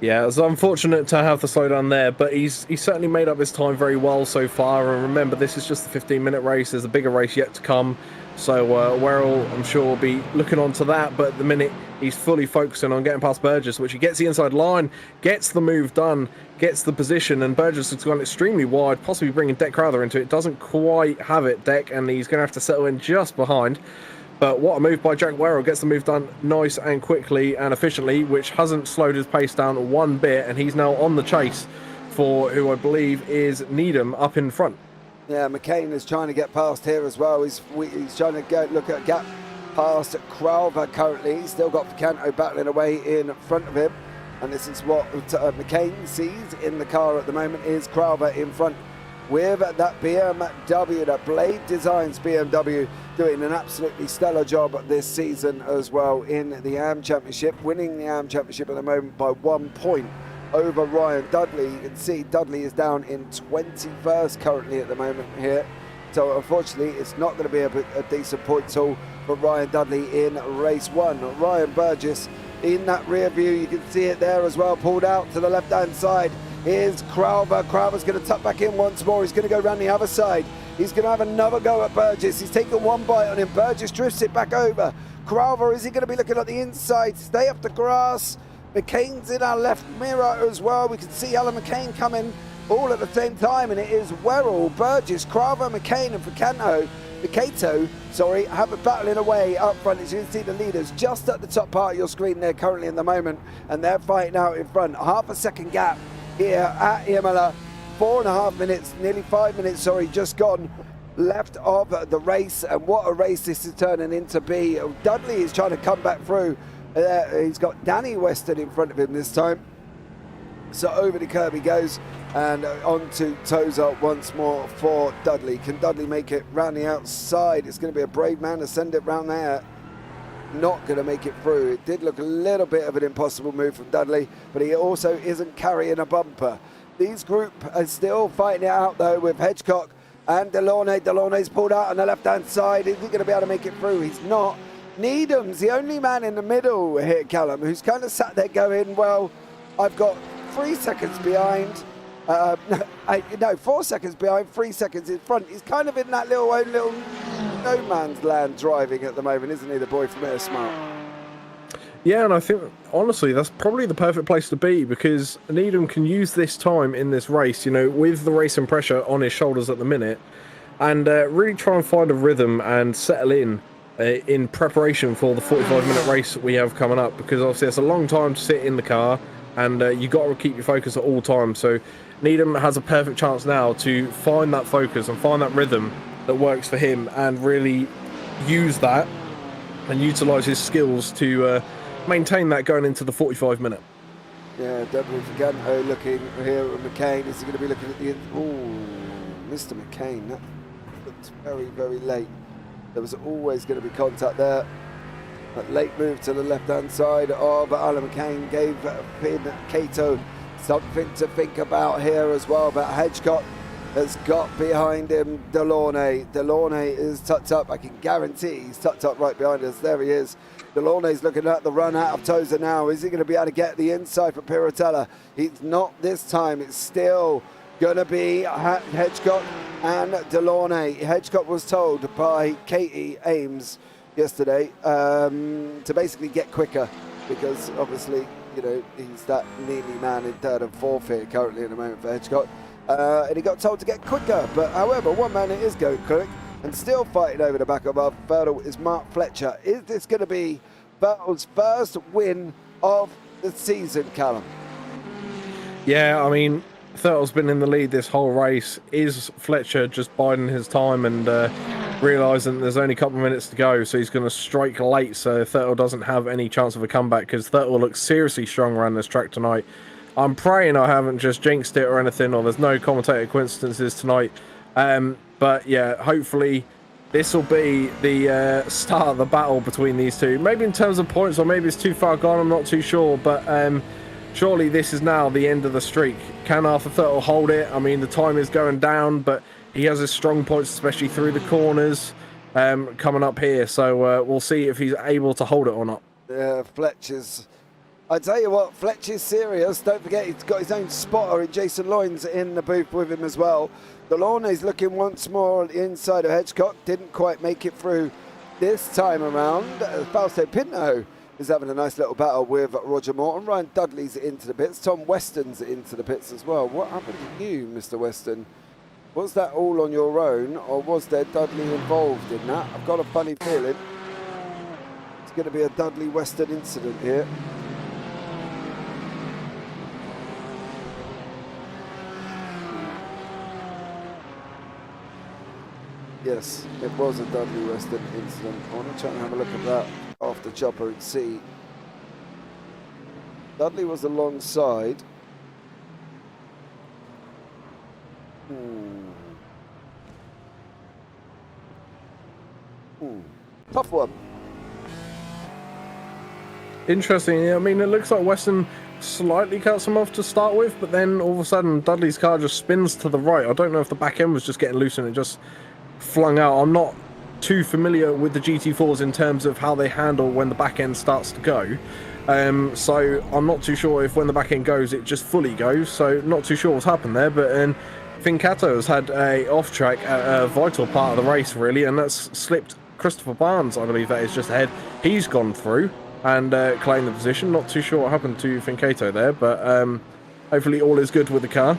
Yeah, it's unfortunate to have the slowdown there, but he's certainly made up his time very well so far. And remember, this is just a 15-minute race. There's a bigger race yet to come. So Werrell, I'm sure, will be looking on to that. But at the minute, he's fully focusing on getting past Burgess, which he gets the inside line, gets the move done, gets the position, and Burgess has gone extremely wide, possibly bringing Deck Crowther into it. Doesn't quite have it, Deck, and he's going to have to settle in just behind. But what a move by Jack Werrell. Gets the move done nice and quickly and efficiently, which hasn't slowed his pace down one bit, and he's now on the chase for who I believe is Needham up in front. Yeah, McCain is trying to get past here as well. He's trying to look at a gap past Crowther currently. He's still got Picanto battling away in front of him. And this is what McCain sees in the car at the moment, is Crowther in front with that BMW, that Blade Designs BMW, doing an absolutely stellar job this season as well in the AM Championship, winning the AM Championship at the moment by 1 point over Ryan Dudley. You can see Dudley is down in 21st currently at the moment here. So unfortunately, it's not going to be a decent point total for Ryan Dudley in race 1. Ryan Burgess in that rear view, you can see it there as well, pulled out to the left-hand side. Here's Crowther. Crowther's going to tuck back in once more. He's going to go around the other side. He's going to have another go at Burgess. He's taken one bite on him. Burgess drifts it back over. Crowther, is he going to be looking at the inside? Stay up the grass. McCain's in our left mirror as well. We can see Alan McCain coming all at the same time, and it is Werrell, Burgess, Cravo, McCain, and Vicato, have a battling away up front. As you can see, the leaders just at the top part of your screen there currently in the moment, and they're fighting out in front. Half a second gap here at Imola. 4.5 minutes, nearly 5 minutes, just gone left of the race, and what a race this is turning into be. Dudley is trying to come back through. He's got Danny Weston in front of him this time. So over the curb he goes, and on to Tozer once more for Dudley. Can Dudley make it round the outside? It's going to be a brave man to send it round there. Not going to make it through. It did look a little bit of an impossible move from Dudley, but he also isn't carrying a bumper. These group are still fighting it out though with Hedgecock and Delaunay. Delaunay's pulled out on the left-hand side. Is he going to be able to make it through? He's not. Needham's the only man in the middle here, Callum, who's kind of sat there going, well, I've got 3 seconds behind. 4 seconds behind, 3 seconds in front. He's kind of in that little no man's land driving at the moment, isn't he, the boy from Air Smart? Yeah, and I think, honestly, that's probably the perfect place to be, because Needham can use this time in this race, with the racing pressure on his shoulders at the minute, and really try and find a rhythm and settle in preparation for the 45-minute race we have coming up, because obviously it's a long time to sit in the car, and you've got to keep your focus at all times. So Needham has a perfect chance now to find that focus and find that rhythm that works for him, and really use that and utilise his skills to maintain that going into the 45-minute. Yeah, W Figanto looking here at McCain. Is he going to be looking at the... Oh, Mr. McCain, that looks very, very late. There was always going to be contact there. That late move to the left-hand side of Alan McCain gave Finn Cato something to think about here as well. But Hedgecock has got behind him Delaunay. Delaunay is tucked up. I can guarantee he's tucked up right behind us. There he is. Delaunay's looking at the run out of Tozer now. Is he going to be able to get the inside for Piratella? He's not this time. It's still going to be Hedgecock and Delaunay. Hedgecock was told by Katie Ames yesterday to basically get quicker, because obviously, he's that nearly man in third and fourth here currently in the moment for Hedgecock. And he got told to get quicker, but however, one man it is going quick, and still fighting over the back of our Vettel is Mark Fletcher. Is this going to be Vettel's first win of the season, Callum? Yeah, I mean, Vettel's been in the lead this whole race. Is Fletcher just biding his time and realising there's only a couple of minutes to go, so he's going to strike late so Vettel doesn't have any chance of a comeback, because Vettel looks seriously strong around this track tonight. I'm praying I haven't just jinxed it or anything, or there's no commentator coincidences tonight. But yeah, hopefully this will be the start of the battle between these two. Maybe in terms of points, or maybe it's too far gone, I'm not too sure. But surely this is now the end of the streak. Can Arthur Vettel hold it? I mean, the time is going down, but he has his strong points, especially through the corners coming up here. So we'll see if he's able to hold it or not. Yeah, Fletcher's... I tell you what, Fletcher's serious. Don't forget, he's got his own spotter in Jason Loynes in the booth with him as well. Delaunay's looking once more on the inside of Hedgecock. Didn't quite make it through this time around. Fausto Pinto is having a nice little battle with Roger Morton. Ryan Dudley's into the pits. Tom Weston's into the pits as well. What happened to you, Mr. Weston? Was that all on your own, or was there Dudley involved in that? I've got a funny feeling it's going to be a Dudley Weston incident here. Yes, it was a Dudley Weston incident. I want to try and have a look at that off the chopper and see. Dudley was alongside. Tough one. Interesting. I mean, it looks like Weston slightly cuts him off to start with, but then all of a sudden Dudley's car just spins to the right. I don't know if the back end was just getting loose and it just flung out. I'm not too familiar with the GT4s in terms of how they handle when the back end starts to go. So I'm not too sure if when the back end goes, it just fully goes. So not too sure what's happened there, but Fincato has had a off track at a vital part of the race really, and that's slipped Christopher Barnes, I believe that is just ahead. He's gone through. and claim the position. Not too sure what happened to Fincato there, but hopefully all is good with the car.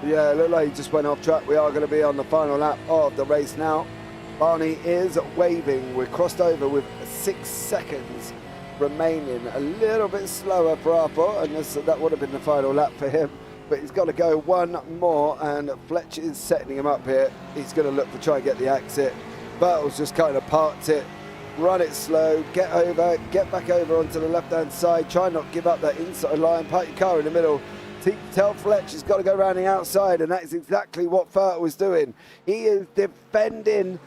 Yeah, it looked like he just went off track. We are going to be on the final lap of the race now. Barney is waving. We're crossed over with 6 seconds remaining. A little bit slower for Arpo, and that would have been the final lap for him. But he's got to go one more, and Fletcher is setting him up here. He's going to look to try and get the exit. Bertels just kind of parked it, run it slow, get over, get back over onto the left-hand side, try not give up that inside line, park your car in the middle. Tell Fletch he's got to go around the outside, and that is exactly what Fert was doing. He is defending.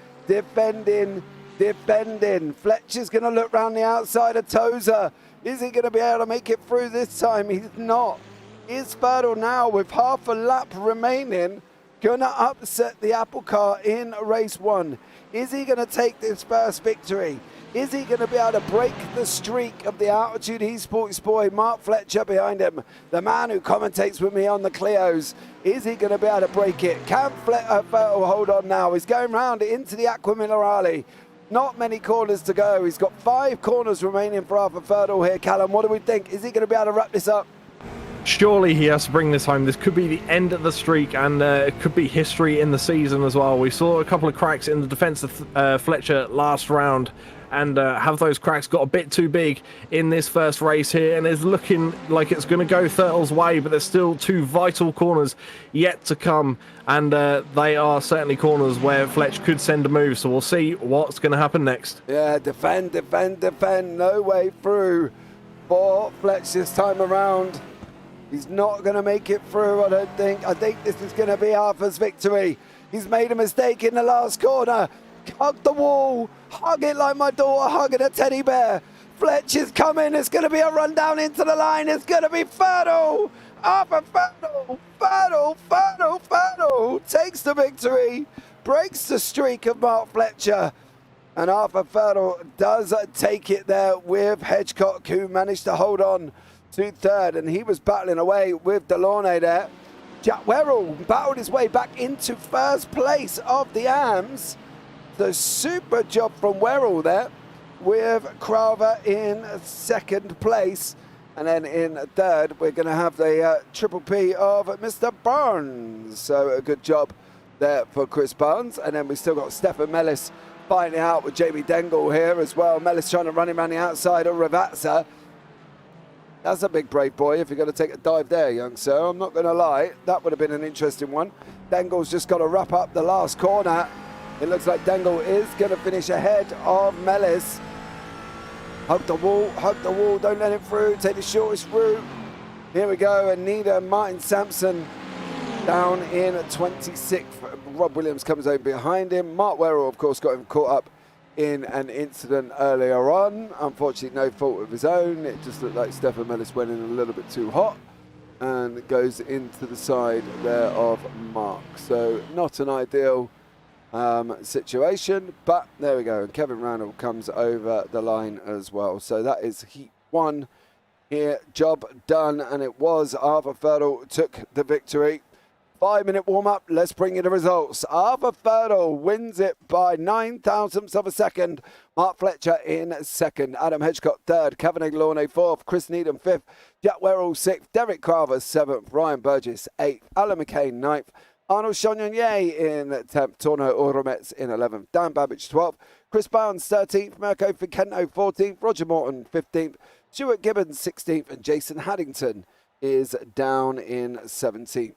Fletcher's going to look round the outside of Tozer. Is he going to be able to make it through this time? He's not. Is Fertl now, with half a lap remaining, going to upset the Apple car in race 1? Is he going to take this first victory? Is he going to be able to break the streak of the Altitude Esports boy, Mark Fletcher, behind him? The man who commentates with me on the Clios. Is he going to be able to break it? Can Fertl hold on now? He's going round into the Aqua Minerale. Not many corners to go. He's got 5 corners remaining for Arthur Fertl here. Callum, what do we think? Is he going to be able to wrap this up? Surely he has to bring this home. This could be the end of the streak, and it could be history in the season as well. We saw a couple of cracks in the defence of Fletcher last round, and have those cracks got a bit too big in this first race here, and it's looking like it's going to go Thurtle's way, but there's still 2 vital corners yet to come, and they are certainly corners where Fletch could send a move, so we'll see what's going to happen next. Yeah, defend. No way through for Fletch this time around. He's not going to make it through, I don't think. I think this is going to be Arthur's victory. He's made a mistake in the last corner. Hug the wall. Hug it like my daughter hugging a teddy bear. Fletch is coming. It's going to be a run down into the line. It's going to be Fertl. Arthur Fertl. Fertl takes the victory. Breaks the streak of Mark Fletcher. And Arthur Fertl does take it there with Hedgecock, who managed to hold on to third, and he was battling away with Delaunay there. Jack Werrell battled his way back into first place of the AMS. The super job from Werrell there, with Craver in second place. And then in third, we're going to have the Triple P of Mr. Barnes. So a good job there for Chris Barnes. And then we still got Stefan Mellis fighting out with Jamie Dengle here as well. Mellis trying to run him around the outside of Ravazza. That's a big brave boy if you're going to take a dive there, young sir. I'm not going to lie. That would have been an interesting one. Dengle's just got to wrap up the last corner. It looks like Dengle is going to finish ahead of Mellis. Hug the wall. Don't let it through. Take the shortest route. Here we go. Anita and Martin Sampson down in 26th. Rob Williams comes over behind him. Mark Werrell, of course, got him caught up in an incident earlier on. Unfortunately, no fault of his own. It just looked like Stefan Mellis went in a little bit too hot and goes into the side there of Mark. So not an ideal situation, but there we go. And Kevin Randall comes over the line as well. So that is heat 1 here. Job done, and it was Arthur Fertl took the victory. 5-minute warm-up, let's bring you the results. Arthur Fertl wins it by 9 thousandths of a second. Mark Fletcher in second. Adam Hedgecock third. Kevin Launay fourth. Chris Needham fifth. Jack Werrell sixth. Derek Carver seventh. Ryan Burgess eighth. Alan McCain ninth. Arnold Chagnon in 10th. Torno Oromets in 11th. Dan Babbage 12th. Chris Barnes 13th. Mirko Ficento 14th. Roger Morton 15th. Stuart Gibbons 16th. And Jason Haddington is down in 17th.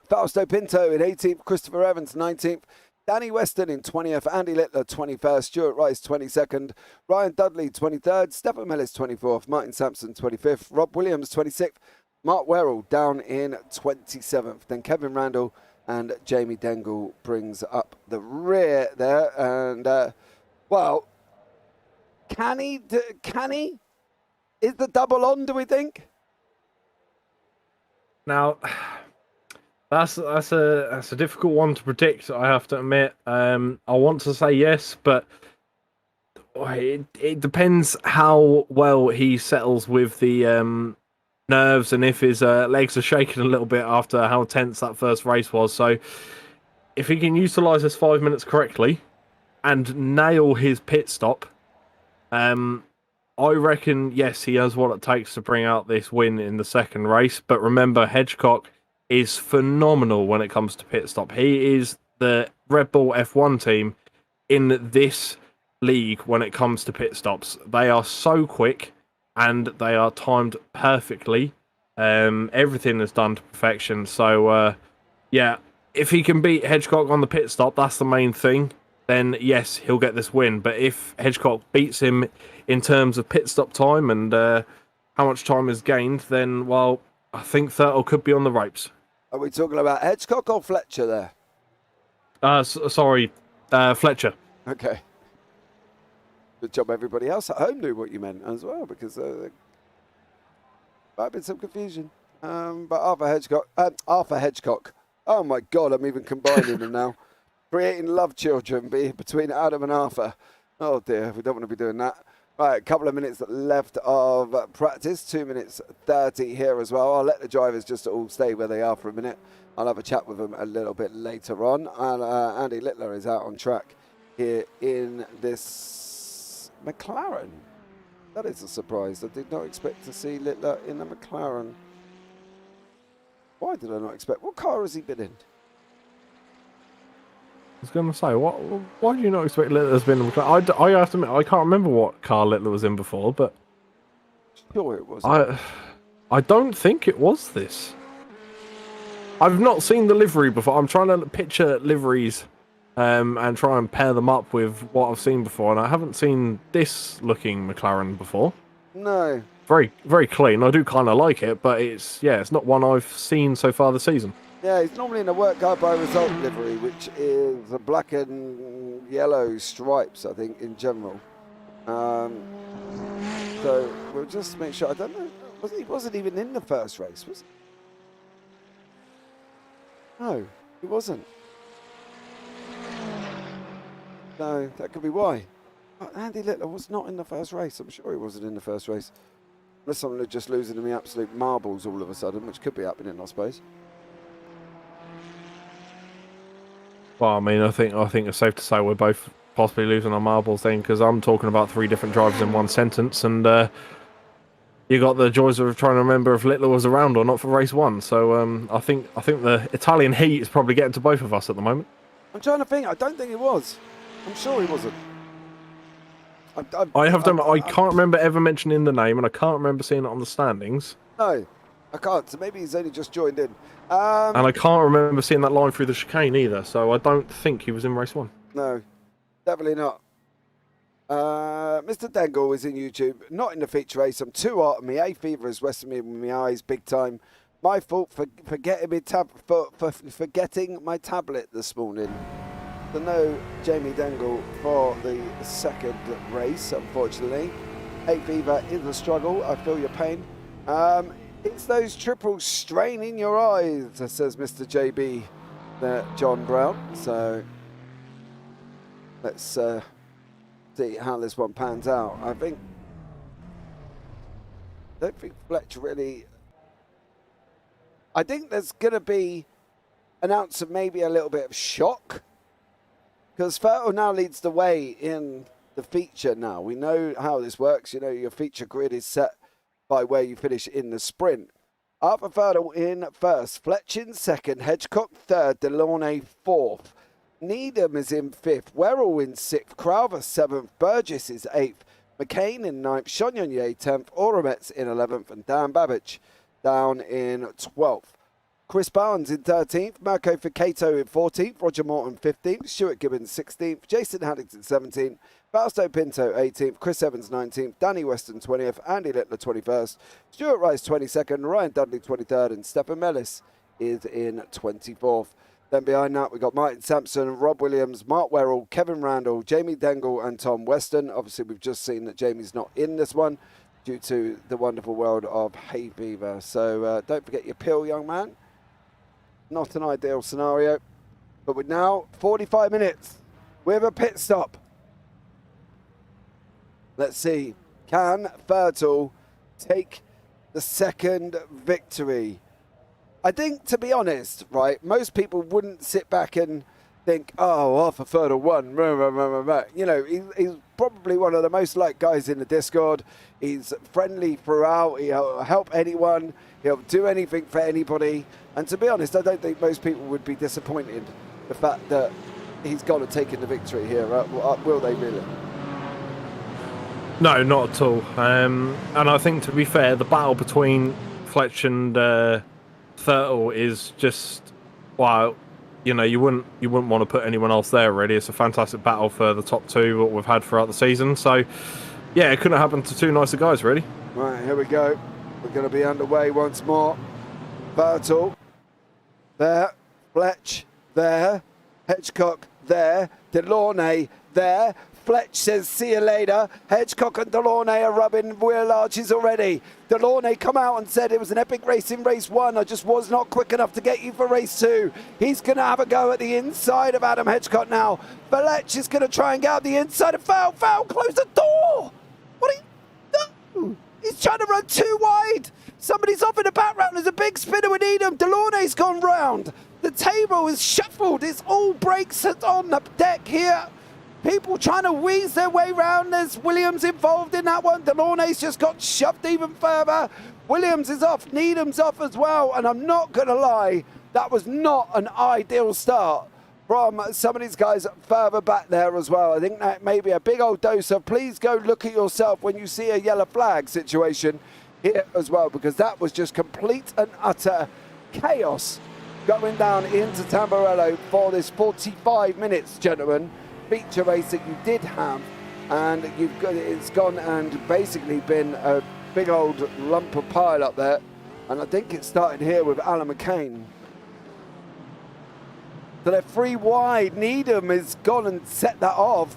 Fausto Pinto in 18th, Christopher Evans 19th, Danny Weston in 20th, Andy Littler 21st, Stuart Rice 22nd, Ryan Dudley 23rd, Stefan Mellis 24th, Martin Sampson 25th, Rob Williams 26th, Mark Werrell down in 27th. Then Kevin Randall and Jamie Dengle brings up the rear there. And, well, can he? Is the double on, do we think? Now, that's a difficult one to predict, I have to admit. I want to say yes, but it depends how well he settles with the nerves and if his legs are shaking a little bit after how tense that first race was. So if he can utilise his 5 minutes correctly and nail his pit stop, I reckon, yes, he has what it takes to bring out this win in the second race. But remember, Hedgecock is phenomenal when it comes to pit stop. He is the Red Bull F1 team in this league when it comes to pit stops. They are so quick and they are timed perfectly. Everything is done to perfection. So, yeah, if he can beat Hedgecock on the pit stop, that's the main thing. Then, yes, he'll get this win. But if Hedgecock beats him in terms of pit stop time and how much time is gained, then, well, I think Thurtle could be on the ropes. Are we talking about Hedgecock or Fletcher there? Sorry, Fletcher. Okay. Good job everybody else at home knew what you meant as well, because there might have been some confusion. But Arthur Hedgecock. Oh, my God, I'm even combining them now. Creating love children between Adam and Arthur. Oh, dear, we don't want to be doing that. Right, a couple of minutes left of practice, 2 minutes 30 here as well. I'll let the drivers just all stay where they are for a minute. I'll have a chat with them a little bit later on. And Andy Littler is out on track here in this McLaren. That is a surprise. I did not expect to see Littler in the McLaren. Why did I not expect? What car has he been in? I was going to say, why do you not expect Littler's been in McLaren? I have to admit, I can't remember what car Littler was in before, but Sure it was. I don't think it was this. I've not seen the livery before. I'm trying to picture liveries and try and pair them up with what I've seen before, and I haven't seen this looking McLaren before. No. Very, very clean. I do kind of like it, but it's not one I've seen so far this season. Yeah, he's normally in a work car by result livery, which is a black and yellow stripes, I think, in general. So we'll just make sure. I don't know. He wasn't even in the first race, was he? No, he wasn't. No, that could be why. But Andy Littler was not in the first race. I'm sure he wasn't in the first race. Unless someone are just losing me absolute marbles all of a sudden, which could be happening, I suppose. Well, I mean, I think it's safe to say we're both possibly losing our marbles then, because I'm talking about 3 different drivers in one sentence, and you got the joys of trying to remember if Littler was around or not for race 1. So I think the Italian heat is probably getting to both of us at the moment. I'm trying to think. I don't think he was. I'm sure he wasn't. I can't remember ever mentioning the name, and I can't remember seeing it on the standings. No, I can't. So maybe he's only just joined in. And I can't remember seeing that line through the chicane either, so I don't think he was in race 1. No, definitely not. Mr. Dangle is in YouTube, not in the feature race. I'm too hot, and my hay fever is resting me with my eyes big time. My fault for forgetting my tablet this morning. So no Jamie Dangle for the second race, unfortunately. Hay fever is a struggle. I feel your pain. It's those triple strain in your eyes, says Mr. JB John Brown. So let's see how this one pans out. I don't think Fletcher really. I think there's going to be an ounce of maybe a little bit of shock, because Thurtle now leads the way in the feature now. We know how this works. You know, your feature grid is set by where you finish in the sprint. Arthur Thurtle in first, Fletcher in second, Hedgecock third, Delaunay fourth. Needham is in fifth, Werrell in sixth, Crowther seventh, Burgess is eighth, McCain in ninth, Chagnon 10th, Orametz in 11th, and Dan Babbage down in 12th. Chris Barnes in 13th, Marco Ficcato in 14th, Roger Morton 15th, Stuart Gibbons 16th, Jason Haddington 17th, Fausto Pinto 18th, Chris Evans 19th, Danny Weston 20th, Andy Littler 21st, Stuart Rice 22nd, Ryan Dudley 23rd, and Stefan Mellis is in 24th. Then behind that, we've got Martin Sampson, Rob Williams, Mark Werrell, Kevin Randall, Jamie Dangle, and Tom Weston. Obviously, we've just seen that Jamie's not in this one due to the wonderful world of hay fever. So don't forget your pill, young man. Not an ideal scenario. But we're now 45 minutes with a pit stop. Let's see. Can Thurtle take the second victory? I think, to be honest, right, most people wouldn't sit back and think, oh, Arthur Ferdle won. You know, he's probably one of the most liked guys in the Discord. He's friendly throughout. He'll help anyone. He'll do anything for anybody. And to be honest, I don't think most people would be disappointed the fact that he's gone and taken the victory here. Will they really? No, not at all. And I think, to be fair, the battle between Fletch and Thurtle is just, wow. You know, you wouldn't want to put anyone else there, really. It's a fantastic battle for the top two, what we've had throughout the season. So, yeah, it couldn't happen to two nicer guys, really. Right, here we go. We're going to be underway once more. Bertel, there. Fletch, there. Hedgecock, there. Delaunay, there. Fletch says, see you later. Hedgecock and Delaunay are rubbing wheel arches already. Delaunay come out and said it was an epic race in race 1. I just was not quick enough to get you for race 2. He's going to have a go at the inside of Adam Hedgecock now. Fletch is going to try and get out the inside of Foul. Foul, close the door. What are you... No. He's trying to run too wide. Somebody's off in the background. There's a big spinner with Edam. Delaunay's gone round. The table is shuffled. It's all brakes on the deck here. People trying to wheeze their way round. There's Williams involved in that one. Delaunay's just got shoved even further. Williams is off. Needham's off as well. And I'm not going to lie, that was not an ideal start from some of these guys further back there as well. I think that may be a big old dose of please go look at yourself when you see a yellow flag situation here as well, because that was just complete and utter chaos going down into Tamburello for this 45 minutes, gentlemen. Feature race that you did have, and it's gone and basically been a big old lump of pile up there. And I think it started here with Alan McCain. So they're 3 wide. Needham has gone and set that off.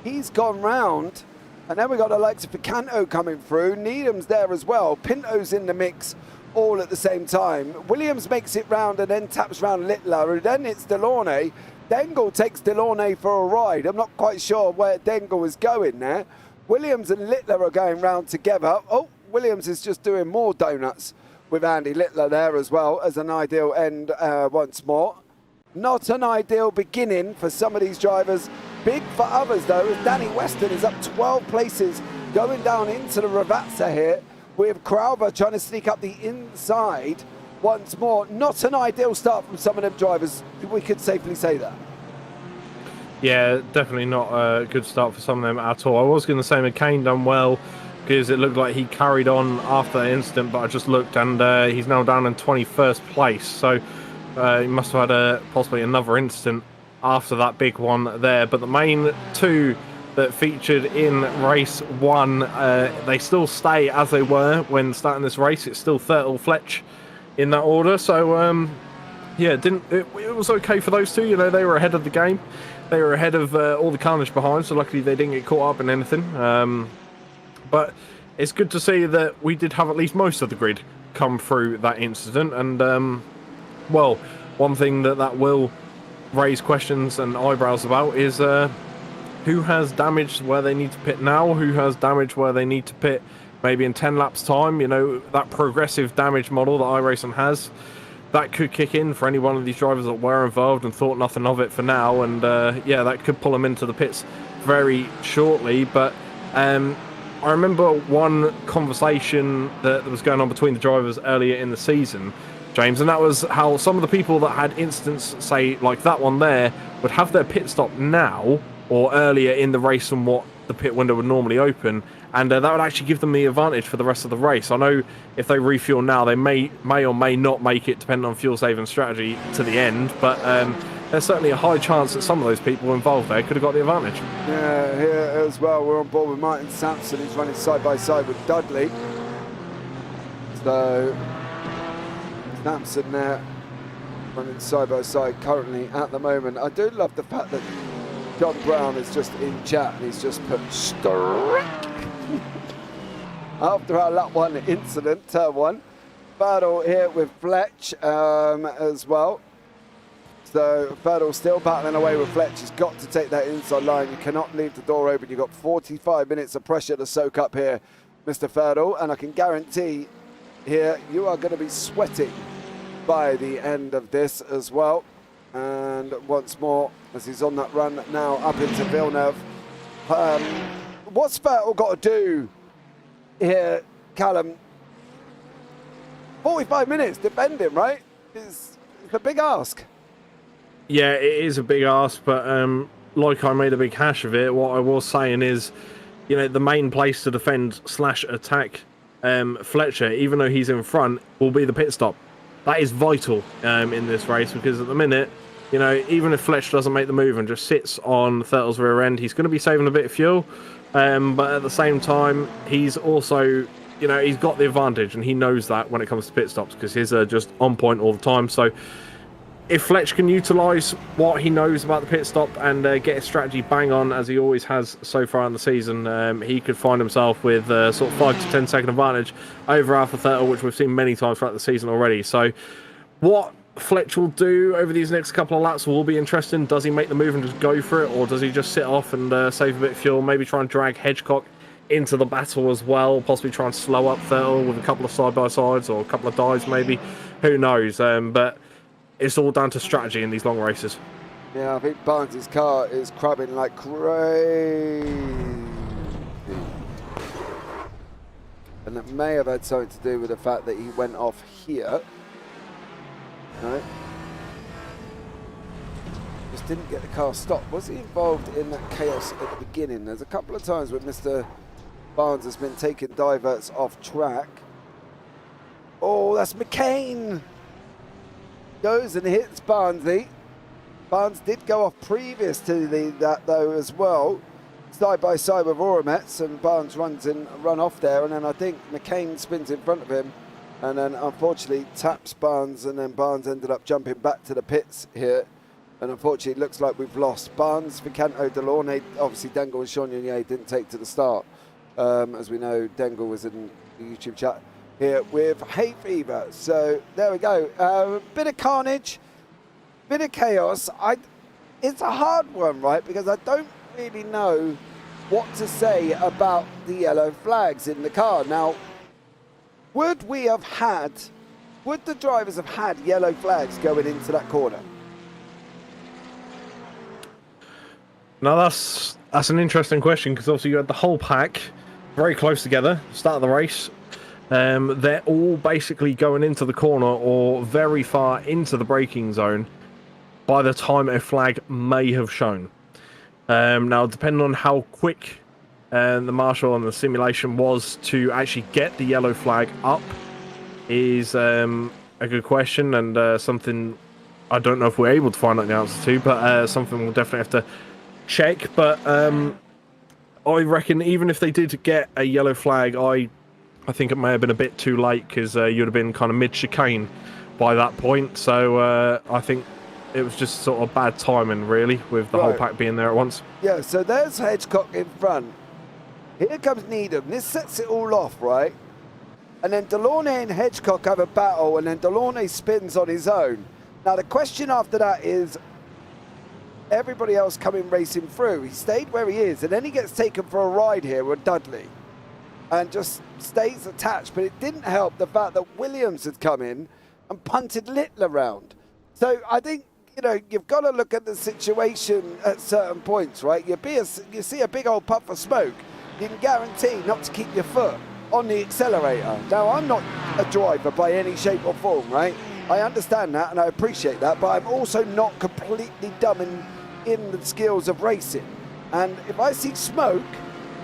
He's gone round, and then we got the likes of Picanto coming through. Needham's there as well. Pinto's in the mix all at the same time. Williams makes it round and then taps round Littler, and then it's Delaunay. Dengle takes Delaunay for a ride. I'm not quite sure where Dengle is going there. Williams and Littler are going round together. Oh, Williams is just doing more donuts with Andy Littler there as well as an ideal end once more. Not an ideal beginning for some of these drivers. Big for others though, as Danny Weston is up 12 places going down into the Ravazza here, with Crowber trying to sneak up the inside. Once more, not an ideal start from some of them drivers. We could safely say that. Yeah, definitely not a good start for some of them at all. I was going to say McCain done well because it looked like he carried on after that incident, but I just looked and he's now down in 21st place. So he must have had possibly another incident after that big one there. But the main two that featured in race 1, they still stay as they were when starting this race. It's still Thurtle, Fletch in that order. So yeah, it was okay for those two. You know, they were ahead of the game. They were ahead of all the carnage behind, so luckily they didn't get caught up in anything. But it's good to see that we did have at least most of the grid come through that incident. And well, one thing that will raise questions and eyebrows about is who has damaged where they need to pit now, who has damaged where they need to pit maybe in 10 laps time. You know, that progressive damage model that iRacing has, that could kick in for any one of these drivers that were involved and thought nothing of it for now. And yeah, that could pull them into the pits very shortly. But I remember one conversation that was going on between the drivers earlier in the season, James, and that was how some of the people that had incidents, say like that one there, would have their pit stop now or earlier in the race than what the pit window would normally open, and that would actually give them the advantage for the rest of the race. I know if they refuel now, they may or may not make it, depending on fuel saving strategy, to the end, but there's certainly a high chance that some of those people involved there could have got the advantage. Yeah, here as well, we're on board with Martin Sampson, who's running side by side with Dudley. So Sampson there running side by side currently at the moment. I do love the fact that John Brown is just in chat and he's just put strike after our lap 1 incident, turn 1. Battle here with Fletch as well. So Ferdle still battling away with Fletch. He's got to take that inside line. You cannot leave the door open. You've got 45 minutes of pressure to soak up here, Mr. Ferdle. And I can guarantee here you are going to be sweating by the end of this as well. And once more, as he's on that run now up into Villeneuve. What's Vettel got to do here, Callum? 45 minutes defending, right? It's a big ask. Yeah, it is a big ask, but like I made a big hash of it, what I was saying is, you know, the main place to defend / attack Fletcher, even though he's in front, will be the pit stop. That is vital in this race, because at the minute, you know, even if Fletcher doesn't make the move and just sits on Vettel's rear end, he's going to be saving a bit of fuel. But at the same time, he's also, you know, he's got the advantage, and he knows that when it comes to pit stops, because his are just on point all the time. So if Fletcher can utilise what he knows about the pit stop and get his strategy bang on, as he always has so far in the season, he could find himself with sort of 5 to 10 second advantage over Alpha Vettel, which we've seen many times throughout the season already. So what Fletcher will do over these next couple of laps will be interesting. Does he make the move and just go for it, or does he just sit off and save a bit of fuel, maybe try and drag Hedgecock into the battle as well, possibly try and slow up Vettel with a couple of side-by-sides or a couple of dives maybe, who knows. But it's all down to strategy in these long races. Yeah, I think Barnes' car is crabbing like crazy. And that may have had something to do with the fact that he went off here. No. Just didn't get the car stopped. Was he involved in that chaos at the beginning? There's a couple of times when Mr. Barnes has been taking diverts off track. Oh, that's McCain. Goes and hits Barnsley. Barnes did go off previous to that though as well. Side by side with Oromets, and Barnes run off there, and then I think McCain spins in front of him, and then unfortunately taps Barnes, and then Barnes ended up jumping back to the pits here, and unfortunately it looks like we've lost Barnes, Vicanto, Delaunay. Obviously Dengle and Chagnon didn't take to the start. As we know, Dengle was in the YouTube chat here with Hay Fever. So there we go. Bit of carnage, bit of chaos. It's a hard one, right? Because I don't really know what to say about the yellow flags in the car. Now, would the drivers have had yellow flags going into that corner? Now that's an interesting question, because obviously you had the whole pack very close together, start of the race. They're all basically going into the corner or very far into the braking zone by the time a flag may have shown. Now, depending on how quick the marshal and the simulation was to actually get the yellow flag up is a good question, and something I don't know if we're able to find out the answer to, but something we'll definitely have to check. But I reckon even if they did get a yellow flag, I think it may have been a bit too late, because you'd have been kind of mid-chicane by that point. So I think it was just sort of bad timing, really, with the whole pack being there at once. Yeah, so there's Hedgecock in front. Here comes Needham. This sets it all off, right? And then Delaunay and Hedgecock have a battle, and then Delaunay spins on his own. Now, the question after that is everybody else coming racing through. He stayed where he is, and then he gets taken for a ride here with Dudley and just stays attached. But it didn't help the fact that Williams had come in and punted Little around. So I think, you know, you've got to look at the situation at certain points, right? You see a big old puff of smoke, you can guarantee not to keep your foot on the accelerator. Now, I'm not a driver by any shape or form, right? I understand that and I appreciate that, but I'm also not completely dumb in the skills of racing. And if I see smoke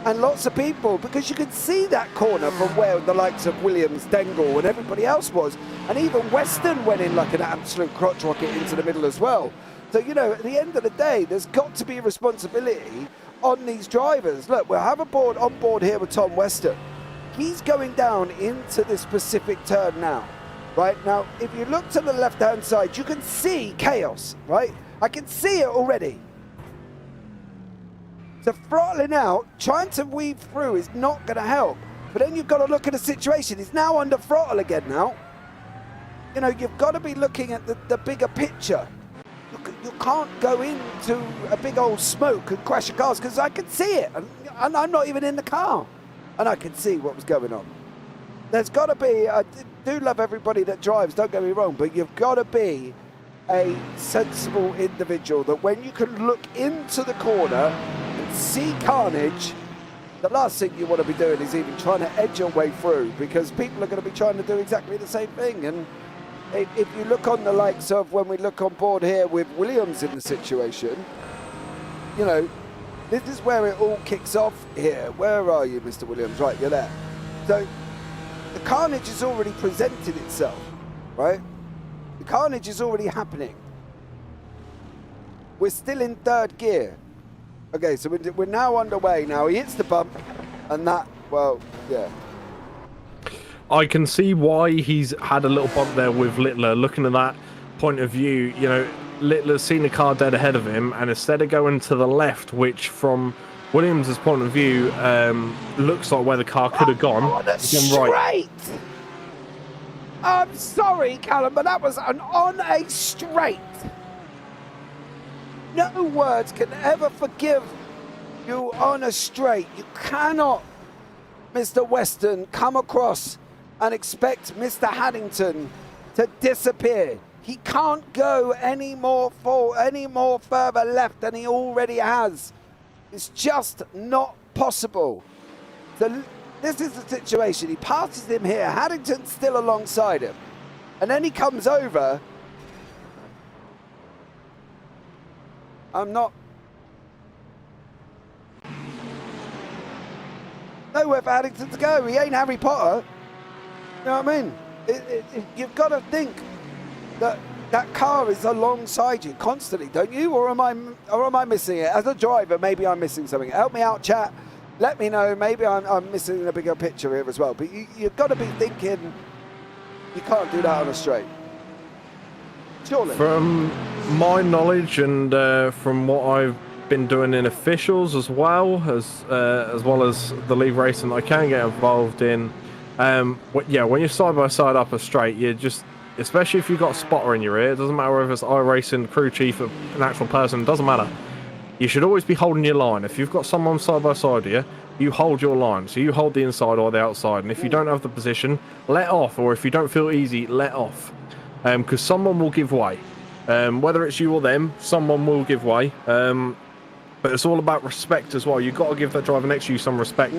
and lots of people, because you can see that corner from where the likes of Williams, Dengle and everybody else was, and even Weston went in like an absolute crotch rocket into the middle as well. So, you know, at the end of the day, there's got to be a responsibility on these drivers. Look, we'll have on board here with Tom Weston. He's going down into this specific turn now, right? Now, if you look to the left-hand side, you can see chaos, right? I can see it already. So throttling out, trying to weave through is not going to help. But then you've got to look at the situation. He's now under throttle again now. You know, you've got to be looking at the bigger picture. You can't go into a big old smoke and crash your cars, because I can see it. And I'm not even in the car. And I can see what was going on. There's got to be, I do love everybody that drives, don't get me wrong, but you've got to be a sensible individual that when you can look into the corner and see carnage, the last thing you want to be doing is even trying to edge your way through, because people are going to be trying to do exactly the same thing. And if you look on the likes of when we look on board here with Williams in the situation, you know, this is where it all kicks off here. Where are you, Mr. Williams? Right, you're there. So the carnage has already presented itself, right? The carnage is already happening. We're still in third gear. Okay, so we're now underway. Now he hits the bump, and that, well, yeah. I can see why he's had a little bump there with Littler. Looking at that point of view, you know, Littler's seen the car dead ahead of him, and instead of going to the left, which from Williams' point of view looks like where the car could have gone, on a straight. Right. I'm sorry, Callum, but that was on a straight. No words can ever forgive you on a straight. You cannot, Mr. Weston, come across and expect Mr. Haddington to disappear. He can't go any more further left than he already has. It's just not possible. So this is the situation. He passes him here. Haddington's still alongside him. And then he comes over. I'm not... Nowhere for Haddington to go. He ain't Harry Potter. You know what I mean? You've got to think that that car is alongside you constantly, don't you? Or am I missing it? As a driver, maybe I'm missing something. Help me out, chat. Let me know. Maybe I'm missing a bigger picture here as well. But you've got to be thinking you can't do that on a straight. Surely. From my knowledge and from what I've been doing in officials as well as the league racing that I can get involved in, yeah, when you're side by side up a straight, you just, especially if you've got a spotter in your ear, it doesn't matter whether it's iRacing, crew chief, an actual person, it doesn't matter. You should always be holding your line. If you've got someone side by side here, you hold your line. So you hold the inside or the outside. And if you don't have the position, let off. Or if you don't feel easy, let off. Because someone will give way. Whether it's you or them, someone will give way. But it's all about respect as well. You've got to give that driver next to you some respect.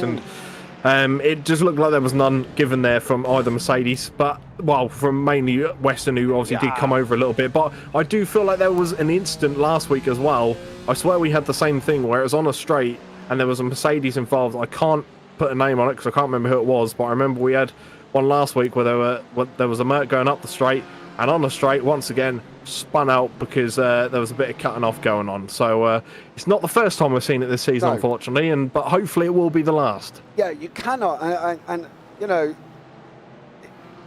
And it just looked like there was none given there from either Mercedes, but, well, from mainly Western, who obviously did come over a little bit. But I do feel like there was an incident last week as well. I swear we had the same thing where it was on a straight and there was a Mercedes involved. I can't put a name on it because I can't remember who it was, but I remember we had one last week where there was a Merc going up the straight, and on the straight, once again, spun out because there was a bit of cutting off going on. So it's not the first time we've seen it this season, unfortunately, but hopefully it will be the last. Yeah, you cannot, and you know,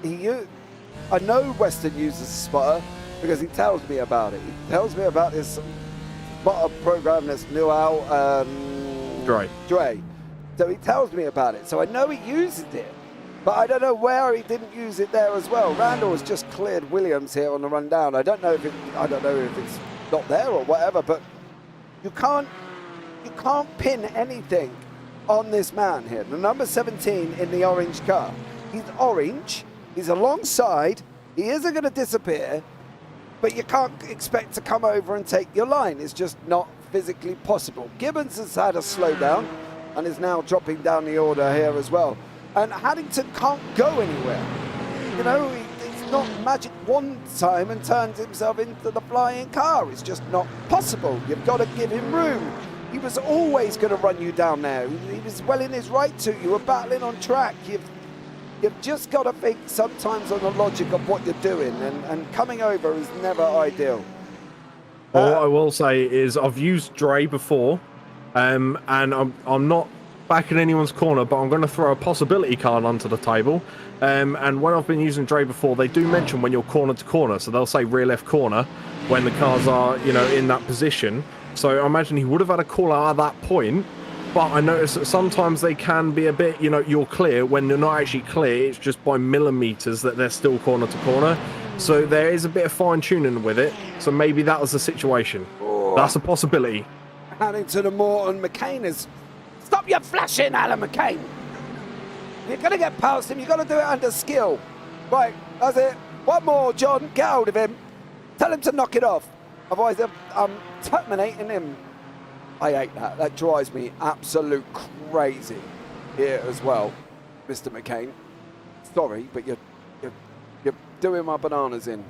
I know Western uses a spotter because he tells me about it. He tells me about this spotter program that's new out. Dre. So he tells me about it. So I know he uses it. But I don't know where he didn't use it there as well. Randall has just cleared Williams here on the rundown. I don't know if it's not there or whatever, but you can't pin anything on this man here. The number 17 in the orange car. He's orange, he's alongside, he isn't going to disappear, but you can't expect to come over and take your line. It's just not physically possible. Gibbons has had a slowdown and is now dropping down the order here as well. And Haddington can't go anywhere. You know, he's not magic one time and turns himself into the flying car. It's just not possible. You've got to give him room. He was always going to run you down there. He was well in his right to. You were battling on track. You've just got to think sometimes on the logic of what you're doing, and coming over is never ideal. All I will say is I've used Dre before, and I'm not back in anyone's corner, but I'm going to throw a possibility card onto the table. And when I've been using Dre before, they do mention when you're corner to corner, so they'll say rear left corner when the cars are, you know, in that position. So I imagine he would have had a call out at that point, but I notice that sometimes they can be a bit, you know, you're clear when they're not actually clear. It's just by millimeters that they're still corner to corner. So there is a bit of fine tuning with it. So maybe that was the situation. That's a possibility. Haddington and Morton. McCain is... Stop your flashing, Alan McCain. If you're going to get past him, you've got to do it under skill. Right, that's it. One more, John. Get hold of him. Tell him to knock it off. Otherwise, I'm terminating him. I hate that. That drives me absolute crazy here as well, Mr. McCain. Sorry, but you're doing my bananas in.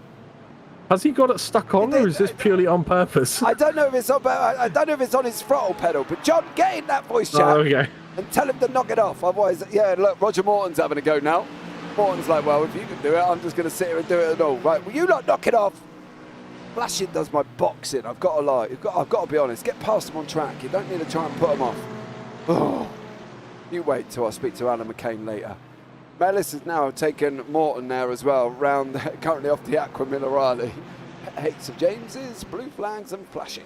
Has he got it stuck on, or is this purely on purpose? I don't know if it's on. I don't know if it's on his throttle pedal. But John, get in that voice chat okay. and tell him to knock it off. Otherwise, yeah. Look, Roger Morton's having a go now. Morton's like, well, if you can do it, I'm just going to sit here and do it at all. Right? Will you not knock it off? Flashing does my boxing. I've got to lie. I've got to be honest. Get past them on track. You don't need to try and put them off. Oh, you wait till I speak to Alan McCain later. Mellis has now taken Morton there as well, round currently off the Aqua Minerale. Hates of James's, blue flags and flashing.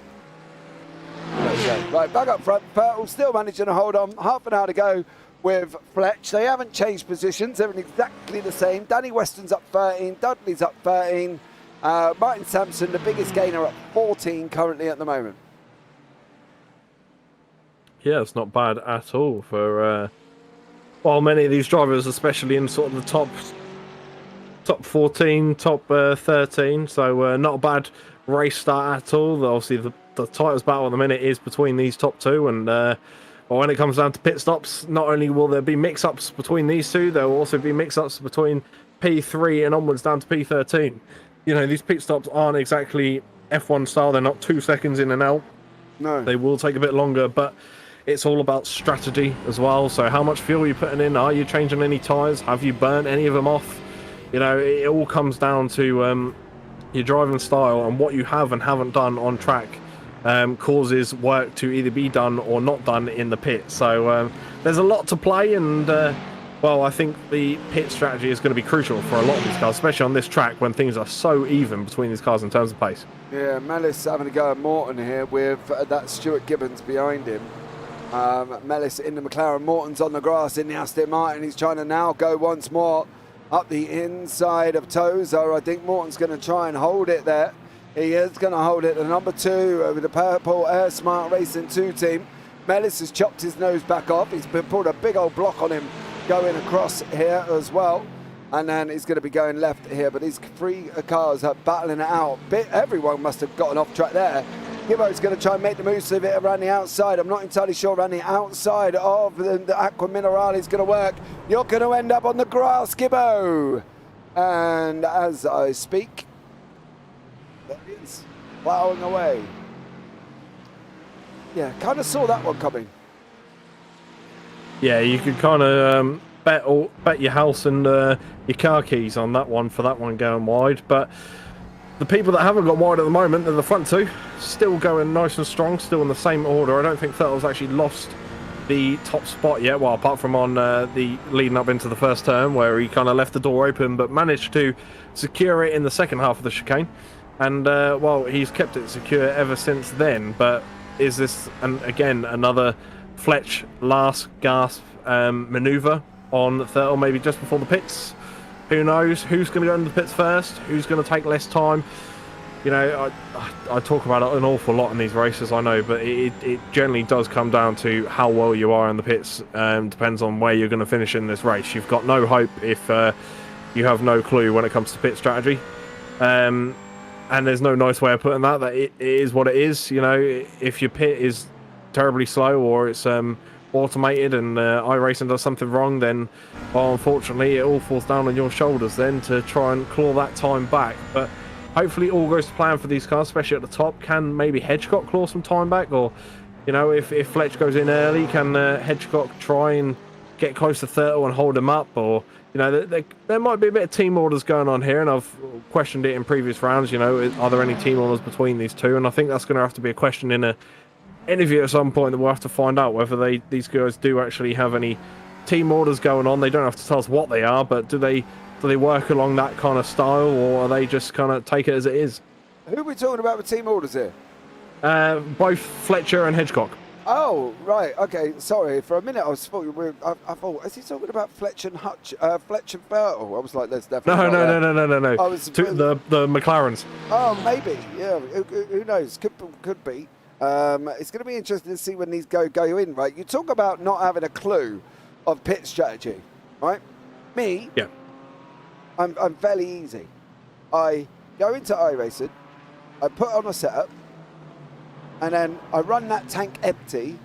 Right, back up front. Fertile still managing to hold on. Half an hour to go with Fletch. They haven't changed positions. They're in exactly the same. Danny Weston's up 13. Dudley's up 13. Martin Sampson, the biggest gainer, at 14 currently at the moment. Yeah, it's not bad at all for well, many of these drivers, especially in sort of the top 14, top 13. So not a bad race start at all. Obviously, the tightest battle at the minute is between these top two. And well, when it comes down to pit stops, not only will there be mix-ups between these two, there will also be mix-ups between P3 and onwards down to P13. You know, these pit stops aren't exactly F1 style. They're not 2 seconds in and out. No. They will take a bit longer, but it's all about strategy as well. So how much fuel are you putting in? Are you changing any tyres? Have you burnt any of them off? You know, it all comes down to your driving style, and what you have and haven't done on track causes work to either be done or not done in the pit. So there's a lot to play, and well, I think the pit strategy is going to be crucial for a lot of these cars, especially on this track when things are so even between these cars in terms of pace. Yeah, Mellis having a go at Morton here with that Stuart Gibbons behind him. Mellis in the McLaren, Morton's on the grass in the Aston Martin. He's trying to now go once more up the inside of Tozer. I think Morton's going to try and hold it there. He is going to hold it. The number 2 with the purple Air Smart Racing 2 team. Mellis has chopped his nose back off. He's pulled a big old block on him going across here as well. And then he's going to be going left here. But these 3 cars are battling it out. Everyone must have gotten off track there. Gibbo's going to try and make the moves of it around the outside. I'm not entirely sure around the outside of the Aqua Minerale is going to work. You're going to end up on the grass, Gibbo. And as I speak, that is plowing away. Yeah, kind of saw that one coming. Yeah, you could kind of bet your house and your car keys on that one for that one going wide. But the people that haven't got wide at the moment are the front 2, still going nice and strong, still in the same order. I don't think Vettel's actually lost the top spot yet, well, apart from on the leading up into the first turn where he kind of left the door open, but managed to secure it in the second half of the chicane. And, well, he's kept it secure ever since then. But is this, again, another Fletch last gasp manoeuvre on Vettel, maybe just before the pits? Who knows? Who's going to go into the pits first? Who's going to take less time? You know, I talk about it an awful lot in these races, I know, but it generally does come down to how well you are in the pits. Depends on where you're going to finish in this race. You've got no hope if you have no clue when it comes to pit strategy. And there's no nice way of putting that it is what it is. You know, if your pit is terribly slow or it's automated and iRacing does something wrong, then well, unfortunately it all falls down on your shoulders then to try and claw that time back. But hopefully all goes to plan for these cars, especially at the top. Can maybe Hedgecock claw some time back? Or, you know, if Fletch goes in early, can Hedgecock try and get close to Thurtle and hold him up? Or, you know, there might be a bit of team orders going on here, and I've questioned it in previous rounds. You know, are there any team orders between these two? And I think that's going to have to be a question in a interview at some point that we'll have to find out whether these guys do actually have any team orders going on. They don't have to tell us what they are, but do they work along that kind of style, or are they just kind of take it as it is? Who are we talking about with team orders here? Both Fletcher and Hedgecock. Oh, right, okay, sorry. For a minute I thought, is he talking about Fletch and Fletch and Bertle? I was like, there's definitely No. I was, the McLarens. Oh, maybe, yeah, who knows, could be. It's going to be interesting to see when these go in, right? You talk about not having a clue of pit strategy, right? Me, yeah, I'm fairly easy. I go into iRacing, I put on a setup, and then I run that tank empty,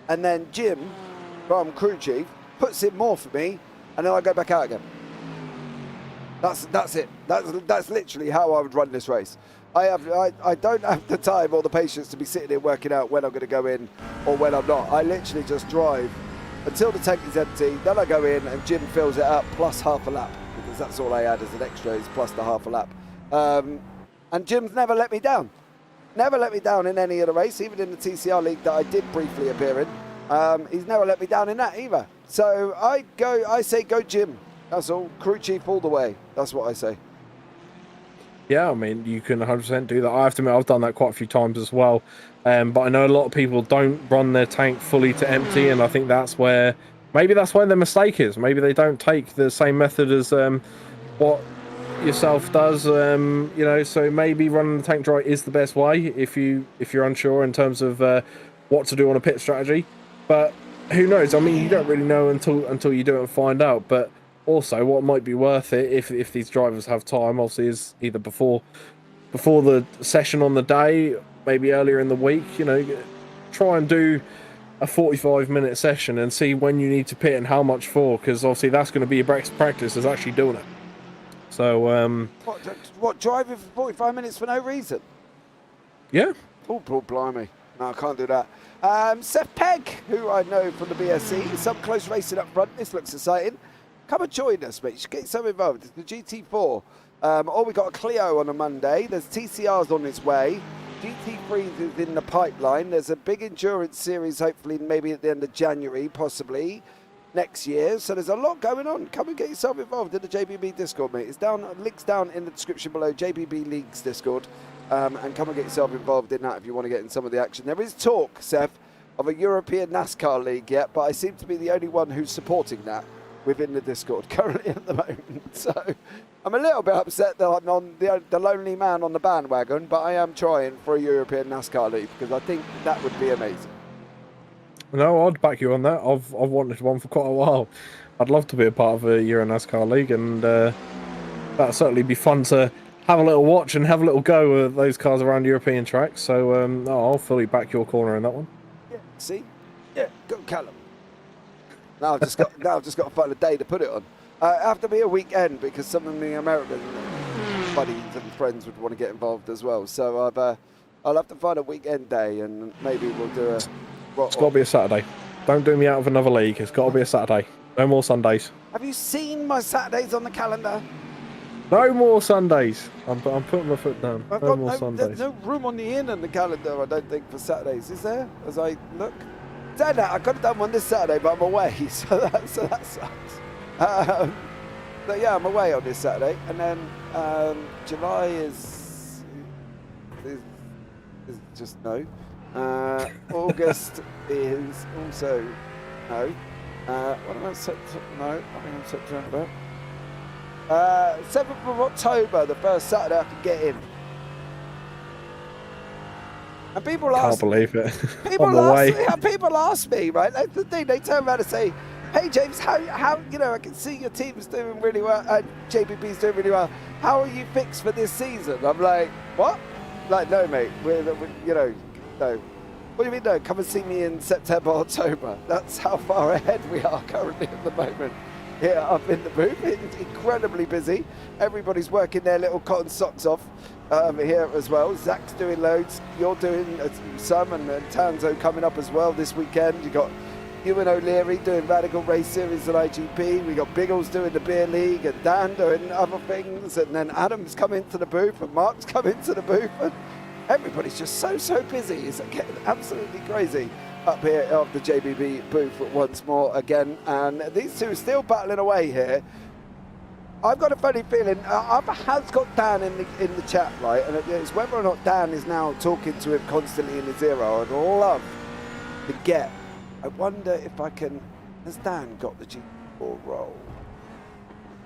and then Jim, from crew chief, puts in more for me, and then I go back out again. That's it. That's literally how I would run this race. I don't have the time or the patience to be sitting here working out when I'm going to go in or when I'm not. I literally just drive until the tank is empty, then I go in and Jim fills it up plus half a lap, because that's all I add as an extra is plus the half a lap. And Jim's never let me down. Never let me down in any of the race, even in the TCR league that I did briefly appear in. He's never let me down in that either. So I say go Jim. That's all. Crew chief all the way. That's what I say. Yeah, I mean, you can 100% do that. I have to admit, I've done that quite a few times as well. But I know a lot of people don't run their tank fully to empty, and I think maybe that's where their mistake is. Maybe they don't take the same method as what yourself does. So maybe running the tank dry is the best way if you're unsure in terms of what to do on a pit strategy. But who knows? I mean, you don't really know until you do it and find out. But also, what might be worth it if these drivers have time, obviously, is either before the session on the day, maybe earlier in the week. Try and do a 45-minute session and see when you need to pit and how much for, because obviously that's going to be your best practice is actually doing it. So what driving for 45 minutes for no reason? Yeah. Oh, blimey. No, I can't do that. Seth Pegg, who I know from the BSC, some close racing up front. This looks exciting. Come and join us, mate. Get yourself involved. It's the GT4. We got a Clio on a Monday. There's TCRs on its way. GT3 is in the pipeline. There's a big endurance series, hopefully maybe at the end of January, possibly next year. So there's a lot going on. Come and get yourself involved in the JPB Discord, mate. It's down. Links down in the description below. JPB Leagues Discord, and come and get yourself involved in that if you want to get in some of the action. There is talk, Seth, of a European NASCAR league yet, but I seem to be the only one who's supporting that within the Discord currently at the moment. So I'm a little bit upset that I'm on the lonely man on the bandwagon, but I am trying for a European NASCAR league because I think that would be amazing. No, I'd back you on that. I've wanted one for quite a while. I'd love to be a part of a Euro NASCAR league, and that'd certainly be fun to have a little watch and have a little go at those cars around European tracks. So I'll fully back your corner in that one. Yeah, see? Yeah, go Callum. Now I've just got to find a day to put it on. I have to be a weekend because some of the American buddies and friends would want to get involved as well. So I'll have to find a weekend day, and maybe we'll do a. It's got to be a Saturday. Don't do me out of another league. It's got to be a Saturday. No more Sundays. Have you seen my Saturdays on the calendar? No more Sundays. I'm putting my foot down. No more Sundays. There's no room on the inn on the calendar, I don't think, for Saturdays. Is there? As I look. Saying that, I could have done one this Saturday, but I'm away, so that sucks. But yeah, I'm away on this Saturday, and then July is just no. August is also no. What am I September? No, I think I'm September. 7th of October, the first Saturday I can get in. And people ask, can't believe it. People ask me, right? That's the thing. They turn around and say, "Hey James, how I can see your team's doing really well. JPB's doing really well. How are you fixed for this season?" I'm like, "What? Like, no, mate. We're no. What do you mean, no? Come and see me in September, October. That's how far ahead we are currently at the moment. Here up in the booth, it's incredibly busy. Everybody's working their little cotton socks off here as well. Zach's doing loads. You're doing some, and Tanzo coming up as well this weekend. You got you and O'Leary doing Radical Race Series at IGP. We got Biggles doing the Beer League, and Dan doing other things, and then Adam's coming to the booth, and Mark's coming to the booth, and everybody's just so busy. It's getting absolutely crazy up here at the JPB booth once more again, and these two are still battling away here. I've got a funny feeling. I've got Dan in the chat, right, and it's whether or not Dan is now talking to him constantly in his ear. I'd love to get. I wonder if I can. Has Dan got the GT4 roll?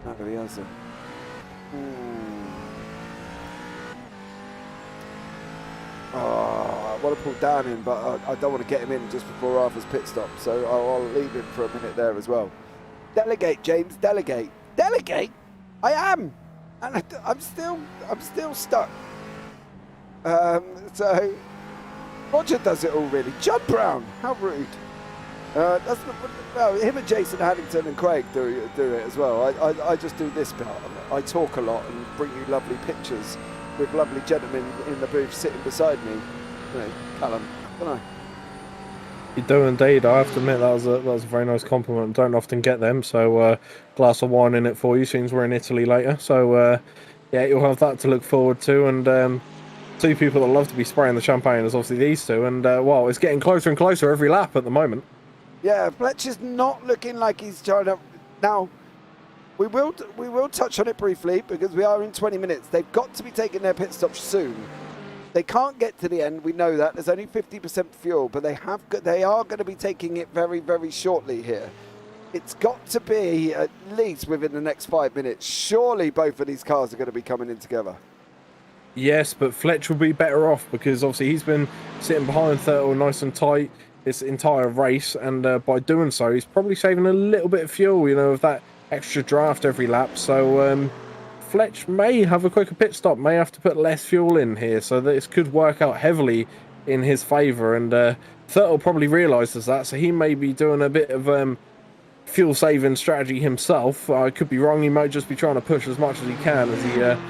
No, he hasn't. Oh, I want to pull Dan in, but I don't want to get him in just before Arthur's pit stop, so I'll leave him for a minute there as well. Delegate, James, delegate. Delegate? I am! And I'm still stuck. So Roger does it all really. Judd Brown, how rude. That's him and Jason Haddington and Craig do it as well. I just do this bit. I talk a lot and bring you lovely pictures with lovely gentlemen in the booth sitting beside me. You know, Callum, don't I? You do indeed. I have to admit that was a very nice compliment. Don't often get them. So glass of wine in it for you. Seems we're in Italy later. So yeah, you'll have that to look forward to. And two people that love to be spraying the champagne is obviously these two. And well, it's getting closer and closer every lap at the moment. Yeah, Fletcher's not looking like he's trying to. Now, we will touch on it briefly because we are in 20 minutes. They've got to be taking their pit stops soon. They can't get to the end. We know that. There's only 50% fuel, but they are going to be taking it very, very shortly here. It's got to be at least within the next 5 minutes. Surely both of these cars are going to be coming in together. Yes, but Fletcher will be better off because obviously he's been sitting behind Thurtle nice and tight this entire race, and by doing so he's probably saving a little bit of fuel, you know, of that extra draft every lap. So Fletch may have a quicker pit stop, may have to put less fuel in here, so this could work out heavily in his favour. And Thurtle probably realises that, so he may be doing a bit of fuel saving strategy himself. I could be wrong. He might just be trying to push as much as he can as he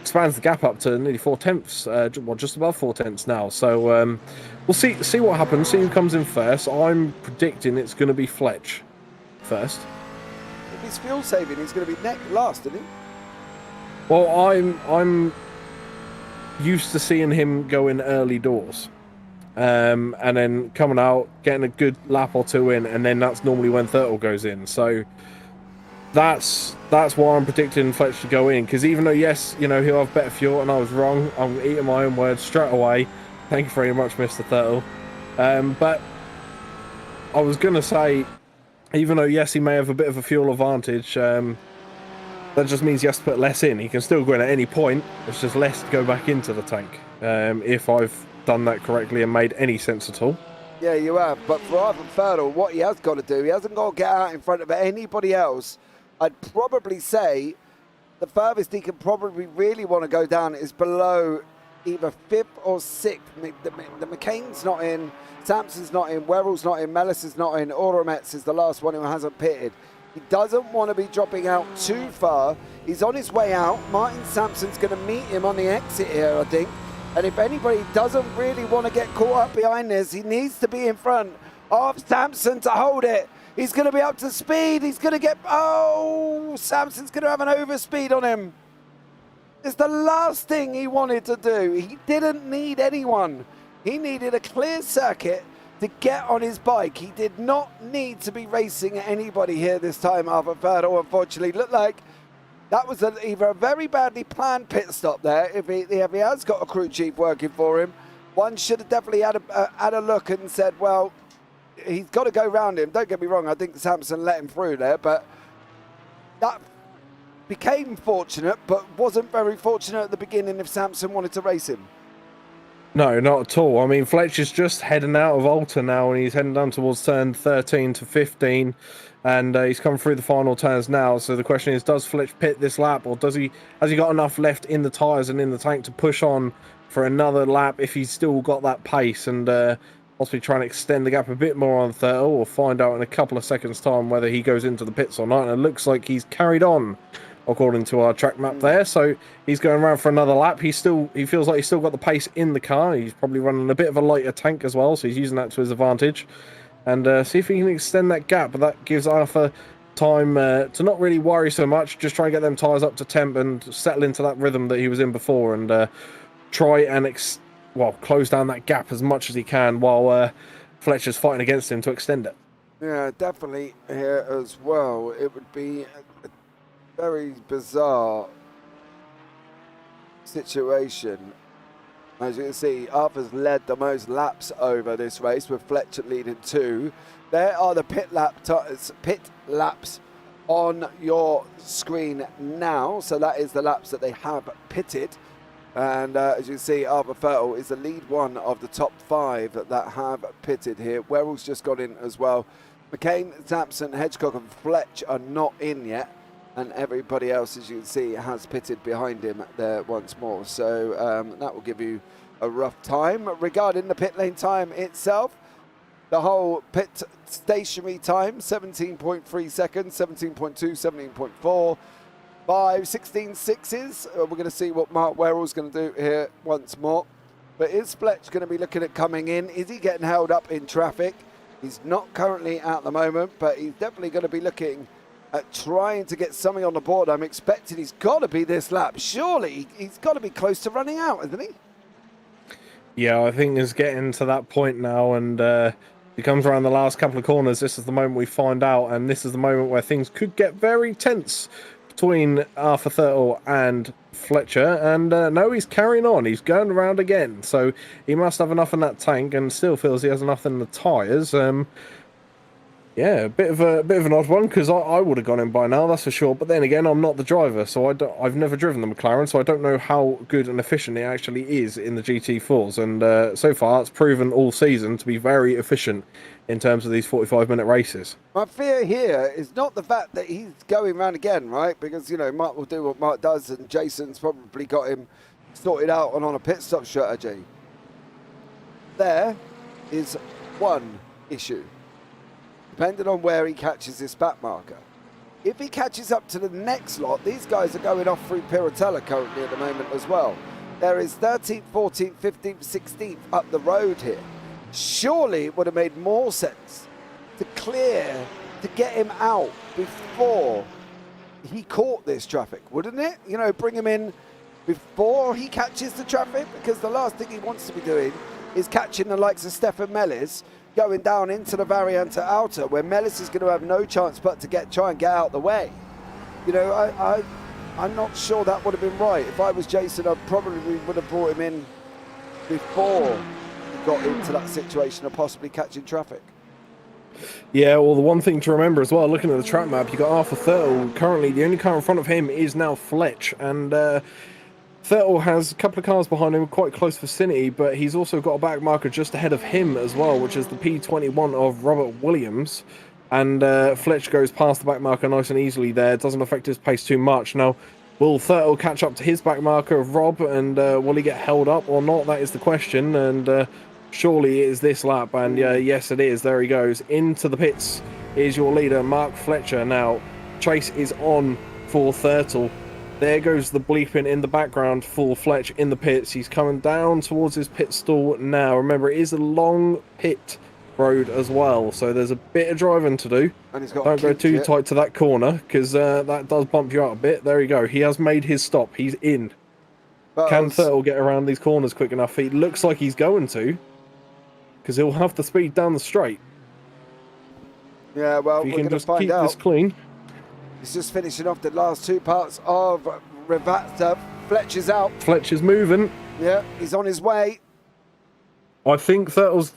expands the gap up to nearly 4 tenths, well, just above 4 tenths now. So we'll see what happens, see who comes in first. I'm predicting it's going to be Fletch first. If he's fuel saving, he's going to be last, isn't he? Well, I'm used to seeing him go in early doors, and then coming out, getting a good lap or two in, and then that's normally when Thurtle goes in. So that's why I'm predicting Fletch to go in, because even though, yes, you know, he'll have better fuel, and I was wrong, I'm eating my own words straight away. Thank you very much, Mr. Thurtle. But I was going to say, even though, yes, he may have a bit of a fuel advantage, that just means he has to put less in. He can still go in at any point. It's just less to go back into the tank, if I've done that correctly and made any sense at all. Yeah, you have. But for Arthur Thurtle, what he has got to do, he hasn't got to get out in front of anybody else. I'd probably say the furthest he can probably really want to go down is below either 5th or 6th. The McCain's not in, Sampson's not in, Werrell's not in, Mellis is not in, Aurometz is the last one who hasn't pitted. He doesn't want to be dropping out too far. He's on his way out. Martin Sampson's going to meet him on the exit here, I think. And if anybody doesn't really want to get caught up behind this, he needs to be in front of Sampson to hold it. He's going to be up to speed. He's going to get... Oh, Sampson's going to have an overspeed on him. It's the last thing he wanted to do. He didn't need anyone. He needed a clear circuit to get on his bike. He did not need to be racing anybody here this time, Arthur Thurtle, unfortunately. Looked like that was either a very badly planned pit stop there, if he has got a crew chief working for him. One should have definitely had a look and said, well, he's got to go round him. Don't get me wrong, I think Sampson let him through there, but that became fortunate, but wasn't very fortunate at the beginning if Sampson wanted to race him. No, not at all. I mean, Fletcher's just heading out of Alta now, and he's heading down towards turn 13 to 15, and he's come through the final turns now. So the question is, does Fletch pit this lap, or has he got enough left in the tyres and in the tank to push on for another lap if he's still got that pace, and possibly try and extend the gap a bit more on Thurtle? We'll find out in a couple of seconds' time whether he goes into the pits or not, and it looks like he's carried on according to our track map there. So he's going around for another lap. He feels like he's still got the pace in the car. He's probably running a bit of a lighter tank as well, so he's using that to his advantage. And see if he can extend that gap. But that gives Arthur time to not really worry so much, just try and get them tyres up to temp and settle into that rhythm that he was in before, and try and close down that gap as much as he can while Fletcher's fighting against him to extend it. Yeah, definitely here as well. It would be very bizarre situation. As you can see, Arthur's led the most laps over this race, with Fletcher leading 2. There are the pit laps on your screen now. So that is the laps that they have pitted. And as you can see, Arthur Thurtle is the lead one of the top 5 that have pitted here. Werrell's just got in as well. McCain, Sampson, Hedgecock and Fletch are not in yet. And everybody else, as you can see, has pitted behind him there once more. So that will give you a rough time. Regarding the pit lane time itself, the whole pit stationary time, 17.3 seconds, 17.2, 17.4, 5, 16 sixes. We're going to see what Mark Werrell's going to do here once more. But is Fletch going to be looking at coming in? Is he getting held up in traffic? He's not currently at the moment, but he's definitely going to be looking at trying to get something on the board. I'm expecting he's got to be this lap. Surely he's got to be close to running out, isn't he? Yeah, I think it's getting to that point now, and he comes around the last couple of corners. This is the moment we find out, and this is the moment where things could get very tense between Arthur Thurtle and Fletcher. And no, he's carrying on. He's going around again, so he must have enough in that tank, and still feels he has enough in the tyres. Yeah, a bit of an odd one, because I would have gone in by now, that's for sure. But then again, I'm not the driver, so I've never driven the McLaren, so I don't know how good and efficient it actually is in the GT4s. And so far, it's proven all season to be very efficient in terms of these 45-minute races. My fear here is not the fact that he's going round again, right? Because, you know, Mark will do what Mark does, and Jason's probably got him sorted out on a pit stop strategy. There is one issue. Depending on where he catches this back marker. If he catches up to the next lot, these guys are going off through Piratella currently at the moment as well. There is 13th, 14th, 15th, 16th up the road here. Surely it would have made more sense to get him out before he caught this traffic, wouldn't it? You know, bring him in before he catches the traffic, because the last thing he wants to be doing is catching the likes of Stefan Mellis going down into the Variante Alta, where Mellis is going to have no chance but to try and get out the way. You know, I'm not sure that would have been right. If I was Jason, I probably would have brought him in before he got into that situation of possibly catching traffic. Yeah, well, the one thing to remember as well, looking at the track map, you got Arthur Thurtle. Currently, the only car in front of him is now Fletch, and Thurtle has a couple of cars behind him, quite close vicinity, but he's also got a back marker just ahead of him as well, which is the P21 of Robert Williams. And Fletch goes past the back marker nice and easily there. It doesn't affect his pace too much. Now, will Thurtle catch up to his back marker of Rob, and will he get held up or not? That is the question, and surely it is this lap, and yes, it is. There he goes. Into the pits is your leader, Mark Fletcher. Now, chase is on for Thurtle. There goes the bleeping in the background for Fletch in the pits. He's coming down towards his pit stall now. Remember, it is a long pit road as well, so there's a bit of driving to do. And he's got Don't go too tight to that corner, because that does bump you out a bit. There you go. He has made his stop. He's in. Can Thurtle get around these corners quick enough? He looks like he's going to, because he'll have the speed down the straight. Yeah, well, if you we're can going to just find keep out. this clean. He's just finishing off the last two parts of Rivata. Fletch is out. Fletch is moving. Yeah, he's on his way. I think Thurtle's...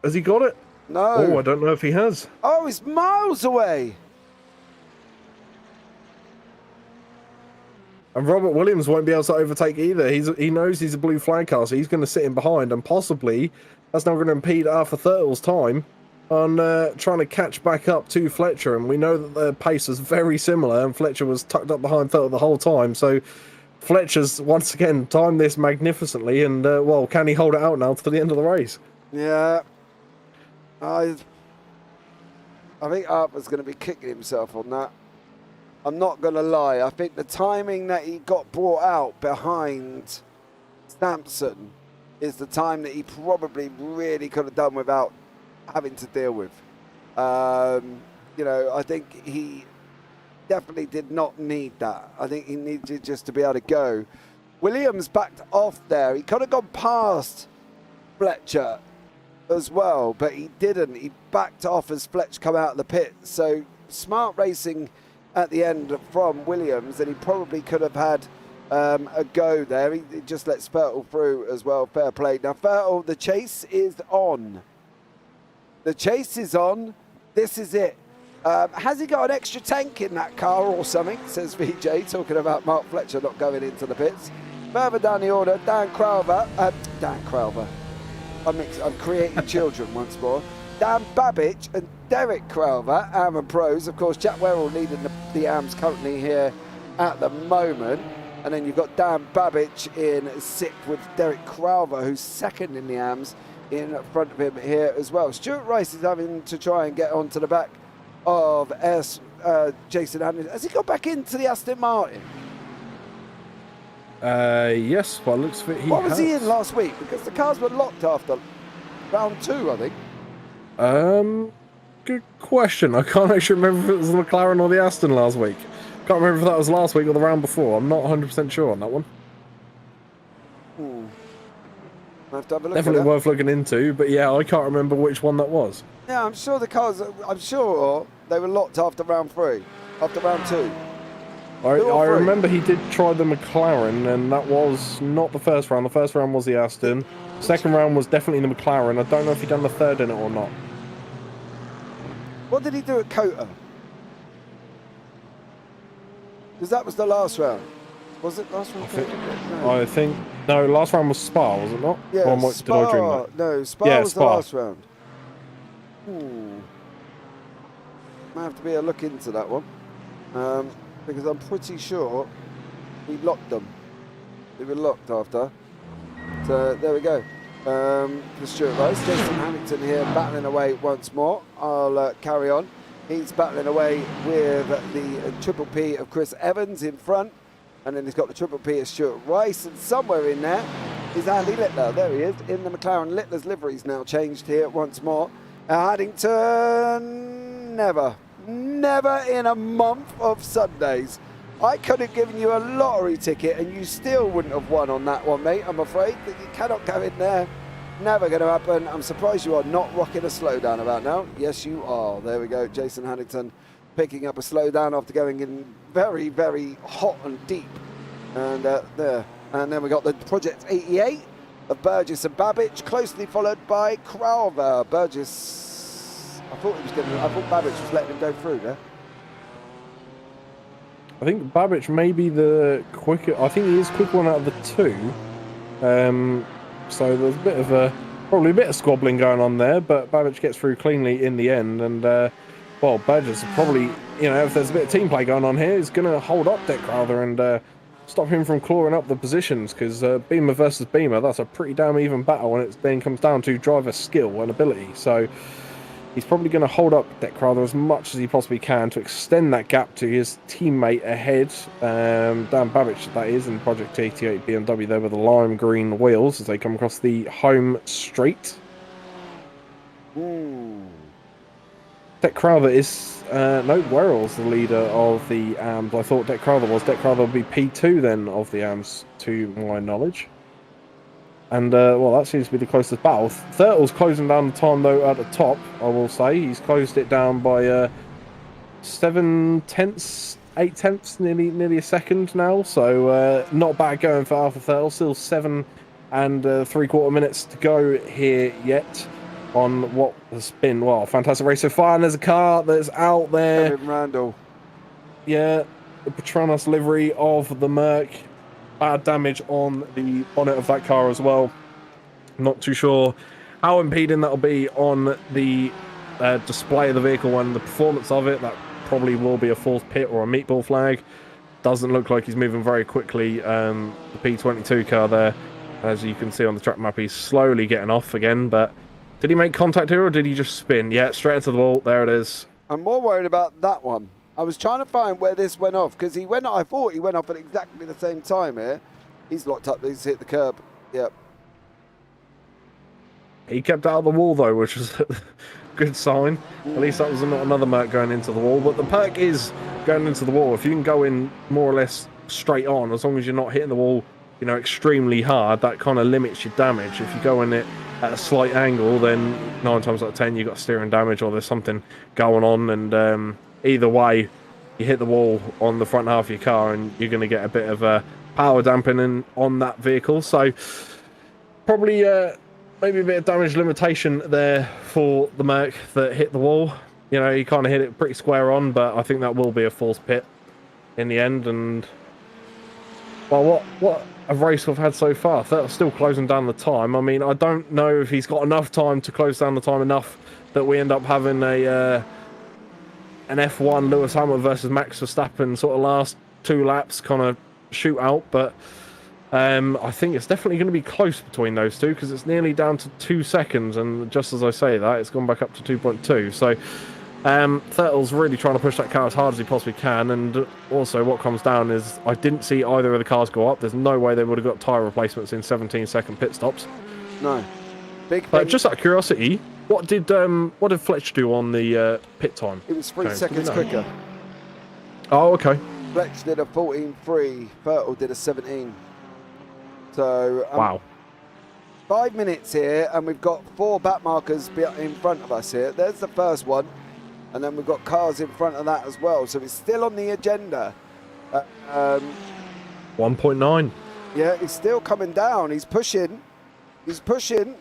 Has he got it? No. Oh, I don't know if he has. Oh, he's miles away. And Robert Williams won't be able to overtake either. He knows he's a blue flag car, so he's going to sit in behind, and possibly that's not going to impede Arthur Thurtle's time on trying to catch back up to Fletcher. And we know that their pace is very similar, and Fletcher was tucked up behind Thurtle the whole time. So Fletcher's once again timed this magnificently, and well, can he hold it out now to the end of the race? Yeah. I think Arthur's going to be kicking himself on that. I'm not going to lie. I think the timing that he got brought out behind Sampson is the time that he probably really could have done without having to deal with. You know, I think he definitely did not need that. I think he needed just to be able to go. Williams backed off there. He could have gone past Fletcher as well, but he didn't. He backed off as Fletch come out of the pit. So smart racing at the end from Williams, and he probably could have had a go there. He just let Fertel through as well. Fair play. Now, Fertel, the chase is on. The chase is on. This is it. Has he got an extra tank in that car or something, says VJ, talking about Mark Fletcher not going into the pits. Further down the order, Dan Crowther. I'm creating children once more. Dan Babbage and Derek Crowther, AM and Pros. Of course, Jack Werrell leading the AMs currently here at the moment. And then you've got Dan Babbage in 6th with Derek Crowther, who's 2nd in the AMS, in front of him here as well. Stuart Rice is having to try and get onto the back of Jason Anderson. Has he got back into the Aston Martin? Yes, by the looks of it, What was he in last week? Because the cars were locked after round 2, I think. Good question. I can't actually remember if it was the McLaren or the Aston last week. Can't remember if that was last week or the round before. I'm not 100% sure on that one. I have to have a look. Definitely worth looking into, but yeah, I can't remember which one that was. Yeah, I'm sure the cars, I'm sure they were locked after round 3, after round 2. I remember he did try the McLaren, and that was not the first round. The first round was the Aston. Second round was definitely the McLaren. I don't know if he done the third in it or not. What did he do at COTA? Because that was the last round. Was it last round? I think no. Last round was Spa, was it not? Yeah, or Spa. Did I dream that? No, Spa was the last round. Might have to be a look into that one, because I'm pretty sure we locked them. They were locked after. So there we go. For Stuart Rice, Jason Hamilton here battling away once more. I'll carry on. He's battling away with the Triple P of Chris Evans in front, and then he's got the Triple P of Stuart Rice, and somewhere in there is Andy Littler. There he is in the McLaren. Littler's livery's now changed here once more. Addington, never in a month of Sundays. I could have given you a lottery ticket and you still wouldn't have won on that one, mate. I'm afraid that you cannot go in there. Never going to happen. I'm surprised you are not rocking a slowdown about now. Yes, you are. There we go. Jason Hannington picking up a slowdown after going in very, very hot and deep. And there. And then we got the Project 88 of Burgess and Babbage, closely followed by Crowther. Burgess, I thought Babbage was letting him go through there. I think Babbage may be the quicker. I think he is quick one out of the two. So there's a bit of probably a bit of squabbling going on there, but Babbage gets through cleanly in the end. And well, Burgess probably, if there's a bit of team play going on here, is going to hold up Dick Crowther and stop him from clawing up the positions, because Beamer versus Beamer, that's a pretty damn even battle when it then comes down to driver skill and ability. So he's probably going to hold up Dick Crowther as much as he possibly can to extend that gap to his teammate ahead, Dan Babbage, that is, in Project 88 BMW there with the lime green wheels as they come across the home straight. Dick Crowther is no, Werrell's the leader of the AMS. I thought Dick Crowther was. Dick Crowther would be P2 then of the AMS, to my knowledge. And, well, that seems to be the closest battle. Thurtle's closing down the time, though, at the top, I will say. He's closed it down by 7 tenths, 8 tenths, nearly a second now. So, not bad going for Alpha Thurtle. Still 7 and 3/4 minutes to go here yet on what has been, well, a fantastic race so far. And there's a car that's out there. Kevin Randall. Yeah, the Petronas livery of the Merc. Bad damage on the bonnet of that car as well. Not too sure how impeding that'll be on the display of the vehicle and the performance of it. That probably will be a false pit or a meatball flag. Doesn't look like he's moving very quickly. The P22 car there, as you can see on the track map, he's slowly getting off again. But did he make contact here or did he just spin? Yeah, straight into the wall. There it is. I'm more worried about that one. I was trying to find where this went off, because I thought he went off at exactly the same time here. He's locked up, he's hit the curb. Yep. He kept out of the wall though, which was a good sign. At least that was not another Merc going into the wall. But the perk is going into the wall. If you can go in more or less straight on, as long as you're not hitting the wall, extremely hard, that kind of limits your damage. If you go in it at a slight angle, then 9 times out of 10 you've got steering damage or there's something going on, and either way, you hit the wall on the front half of your car and you're going to get a bit of a power dampening on that vehicle. So probably maybe a bit of damage limitation there for the Merc that hit the wall. He kind of hit it pretty square on, but I think that will be a false pit in the end. And, well, what a race we've had so far. That's still closing down the time. I mean, I don't know if he's got enough time to close down the time enough that we end up having an F1 Lewis Hamilton versus Max Verstappen sort of last 2 laps kind of shootout, but I think it's definitely going to be close between those two because it's nearly down to 2 seconds, and just as I say that, it's gone back up to 2.2. So Vettel's really trying to push that car as hard as he possibly can, and also what comes down is I didn't see either of the cars go up. There's no way they would have got tyre replacements in 17-second pit stops. No. But just out of curiosity, what did Fletch do on the pit time? It was 3 seconds quicker. Oh, okay. Fletch did a 14.3, Vettel did a 17. So wow. 5 minutes here, and we've got 4 back markers in front of us here. There's the first one, and then we've got cars in front of that as well. So it's still on the agenda. 1.9. Yeah, he's still coming down. He's pushing. He's pushing.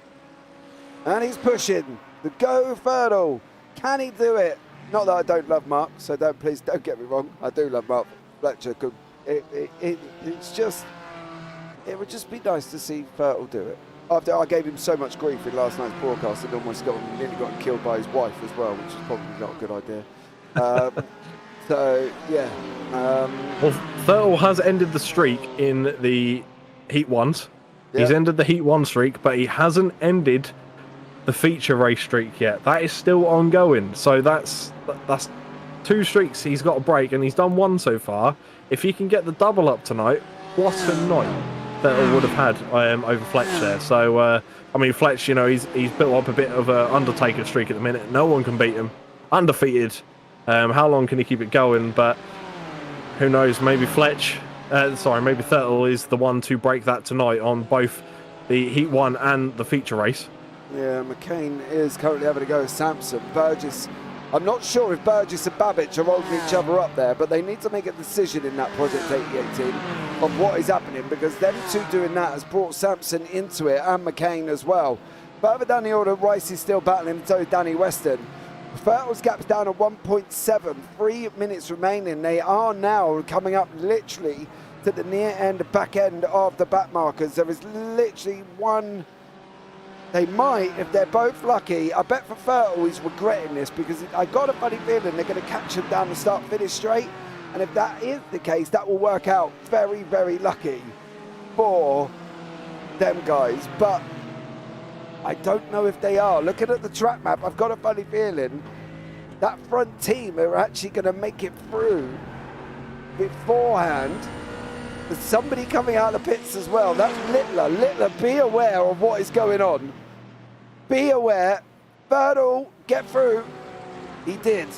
And he's pushing. The go Vettel. Can he do it? Not that I don't love Mark, so please don't get me wrong. I do love Mark Fletcher. It's just, it would just be nice to see Vettel do it. After I gave him so much grief in last night's broadcast, it almost nearly got killed by his wife as well, which is probably not a good idea. So yeah. Well, Vettel has ended the streak in the Heat 1s. Yeah. He's ended the Heat 1 streak, but he hasn't ended the feature race streak yet. That is still ongoing. So that's 2 streaks he's got to break, and he's done 1 so far. If he can get the double up tonight, what a night Vettel would have had over Fletch there. So I mean, Fletch, you know, he's built up a bit of an Undertaker streak at the minute. No one can beat him. Undefeated. How long can he keep it going? But who knows? Maybe maybe Vettel is the one to break that tonight on both the Heat 1 and the feature race. Yeah, McCain is currently having a go with Sampson. Burgess, I'm not sure if Burgess and Babbage are holding each other up there, but they need to make a decision in that Project 8018 of what is happening, because them two doing that has brought Sampson into it, and McCain as well. Further down the order, Rice is still battling, so is Danny Weston. Vettel's gap's down to 1.7, 3 minutes remaining. They are now coming up literally to the near end, back end of the back markers. There is literally one. They might, if they're both lucky. I bet for Vettel he's regretting this, because I got a funny feeling they're going to catch him down the start-finish straight. And if that is the case, that will work out very, very lucky for them guys. But I don't know if they are. Looking at the track map, I've got a funny feeling that front team are actually going to make it through beforehand. There's somebody coming out of the pits as well. That's Littler. Littler, be aware of what is going on. Be aware. Vettel, get through. He did.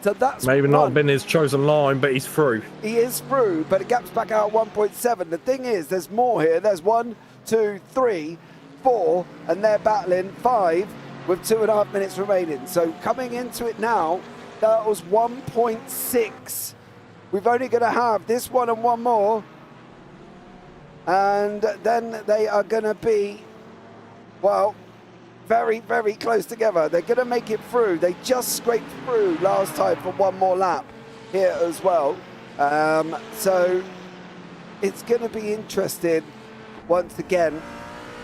So that's maybe not been his chosen line, but he's through. He is through, but it gaps back out 1.7. The thing is, there's more here. There's 1, 2, 3, 4, and they're battling 5 with 2.5 minutes remaining. So coming into it now, that was 1.6. We've only going to have this one and one more, and then they are going to be, well, very, very close together. They're going to make it through. They just scraped through last time for one more lap here as well. So it's going to be interesting once again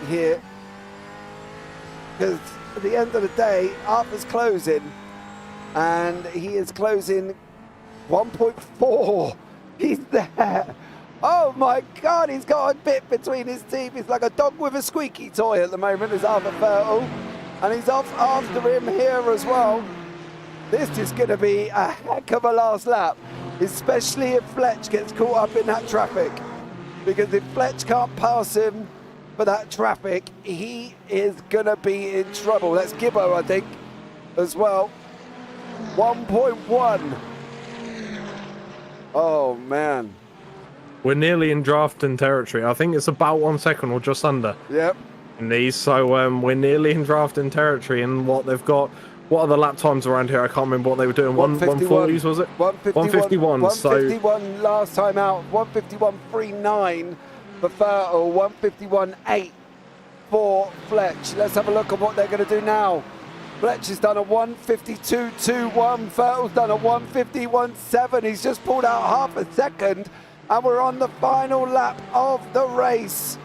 here, because at the end of the day, Arthur's closing, and he is closing 1.4. He's there. Oh my God, he's got a bit between his teeth. He's like a dog with a squeaky toy at the moment, is Arthur Vettel. And he's off after him here as well. This is going to be a heck of a last lap, especially if Fletch gets caught up in that traffic. Because if Fletch can't pass him for that traffic, he is going to be in trouble. That's Gibbo, I think, as well. 1.1. Oh, man. We're nearly in drafting territory. I think it's about 1 second or just under. Yep. In these, so we're nearly in drafting territory, and what they've got. What are the lap times around here? I can't remember what they were doing. 140s, was it? 151. 151 last time out. 151.39 for Vettel. 151.8 for Fletch. Let's have a look at what they're going to do now. Fletch has done a 152.21. Vettel's done a 151.7. He's just pulled out half a second, and we're on the final lap of the race.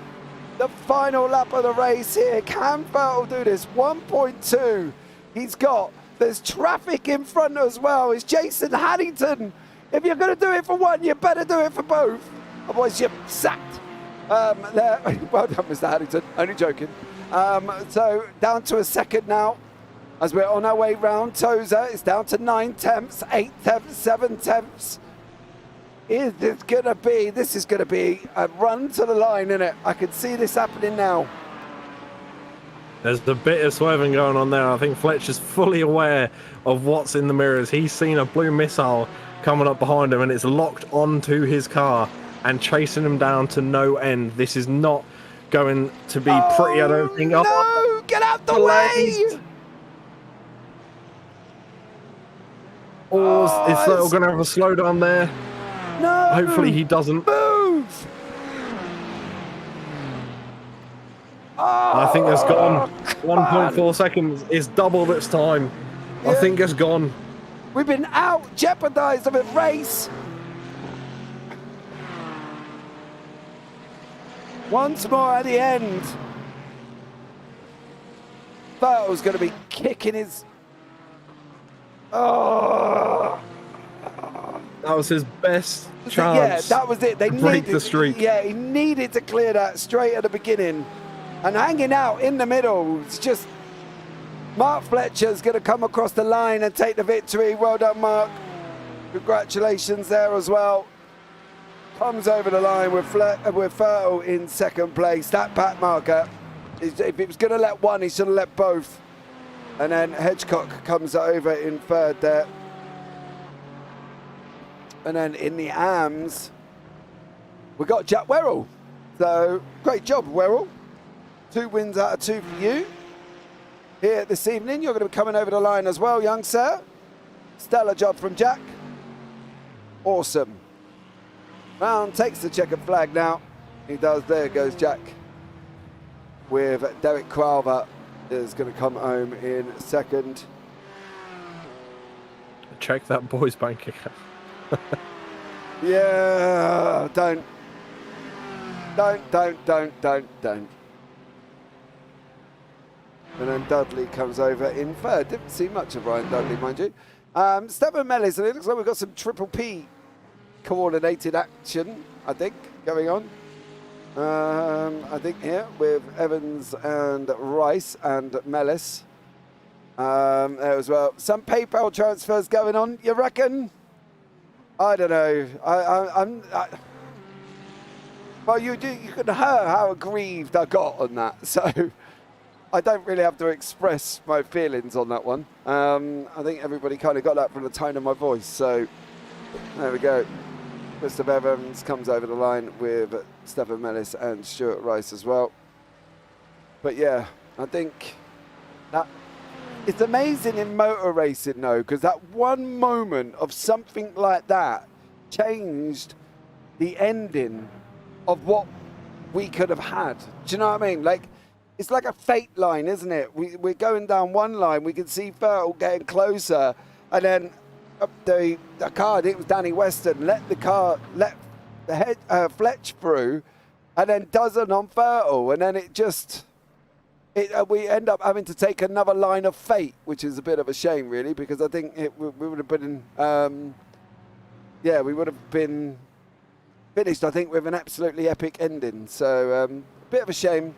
The final lap of the race here. Can Vettel do this? 1.2. He's got, there's traffic in front as well. It's Jason Haddington If you're going to do it for one, you better do it for both. Otherwise, you're sacked. Well done, Mr. Haddington. Only joking. So down to a second now. As we're on our way round, Tozer is down to 9 tenths, 8 tenths, 7 tenths. This is going to be a run to the line, isn't it? I can see this happening now. There's a bit of swerving going on there. I think Fletcher's fully aware of what's in the mirrors. He's seen a blue missile coming up behind him, and it's locked onto his car and chasing him down to no end. This is not going to be pretty, I don't think. No! Get out the way! Is Little going to have a slowdown there? No! Hopefully he doesn't. Move! I think it's gone. 1.4 seconds is double this time. I think it's gone. We've been out jeopardized of a race. Once more at the end. Vettel's going to be kicking his... That was his best chance. Yeah, that was it. They to break the streak. Yeah, he needed to clear that straight at the beginning. And hanging out in the middle, it's just... Mark Fletcher's going to come across the line and take the victory. Well done, Mark. Congratulations there as well. Comes over the line with Vettel in second place. That back marker, if he was going to let one, he should have let both. And then Hedgecock comes over in third there. And then in the AMs, we got Jack Werrell. So great job, Werrell. 2 wins out of 2 for you. Here this evening, you're going to be coming over the line as well, young sir. Stellar job from Jack. Awesome. Round takes the checkered flag now. He does. There goes Jack. With Derek Crowther is going to come home in second. Check that boy's bank account. Yeah, don't. And then Dudley comes over in third. Didn't see much of Ryan Dudley, mind you. Stefan Mellis, and it looks like we've got some Triple P coordinated action, I think, going on. I think here with Evans and Rice and Mellis. There as well. Some PayPal transfers going on, you reckon? I don't know. Well, you can hear how aggrieved I got on that, so I don't really have to express my feelings on that one. I think everybody kind of got that from the tone of my voice, so there we go. Christopher Evans comes over the line with Stefan Mellis and Stuart Rice as well. But yeah, I think that it's amazing in motor racing though, because that one moment of something like that changed the ending of what we could have had. Do you know what I mean? Like, it's like a fate line, isn't it? We're going down one line, we can see Vettel getting closer, and then the car, I think it was Danny Weston, let the head Fletch through, and then doesn't on Vettel, and then we end up having to take another line of fate, which is a bit of a shame, really, because I think we would have been, we would have been finished, I think, with an absolutely epic ending. So, a bit of a shame,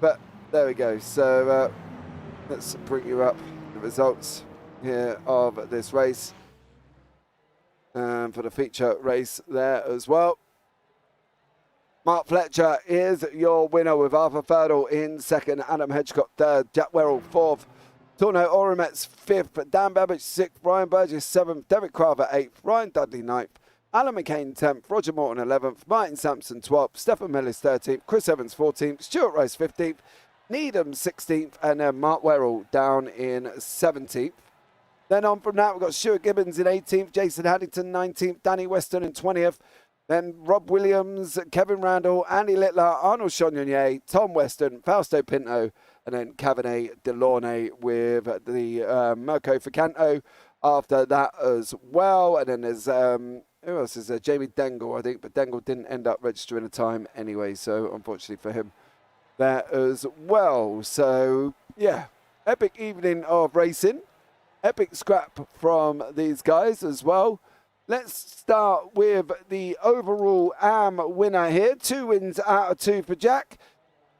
but there we go. So, let's bring you up the results here of this race. For the feature race there as well. Mark Fletcher is your winner with Arthur Ferdel in second, Adam Hedgecock third, Jack Werrell fourth, Torno Oromets fifth, Dan Babbage sixth, Ryan Burgess seventh, Derek Crowther eighth, Ryan Dudley ninth, Alan McCain 10th, Roger Morton 11th, Martin Sampson 12th, Stefan Mellis 13th, Chris Evans 14th, Stuart Rice 15th, Needham 16th, and then Mark Werrell down in 17th. Then on from that, we've got Stuart Gibbons in 18th, Jason Haddington 19th, Danny Weston in 20th, then Rob Williams, Kevin Randall, Andy Littler, Arnold Chagnon, Tom Weston, Fausto Pinto, and then Cabernet Delaunay with the Mirko Ficanto after that as well. And then there's, who else is there? Jamie Dengle, I think, but Dengle didn't end up registering a time anyway, so unfortunately for him there as well. So, yeah, epic evening of racing. Epic scrap from these guys as well. Let's start with the overall AM winner here. 2 wins out of 2 for Jack.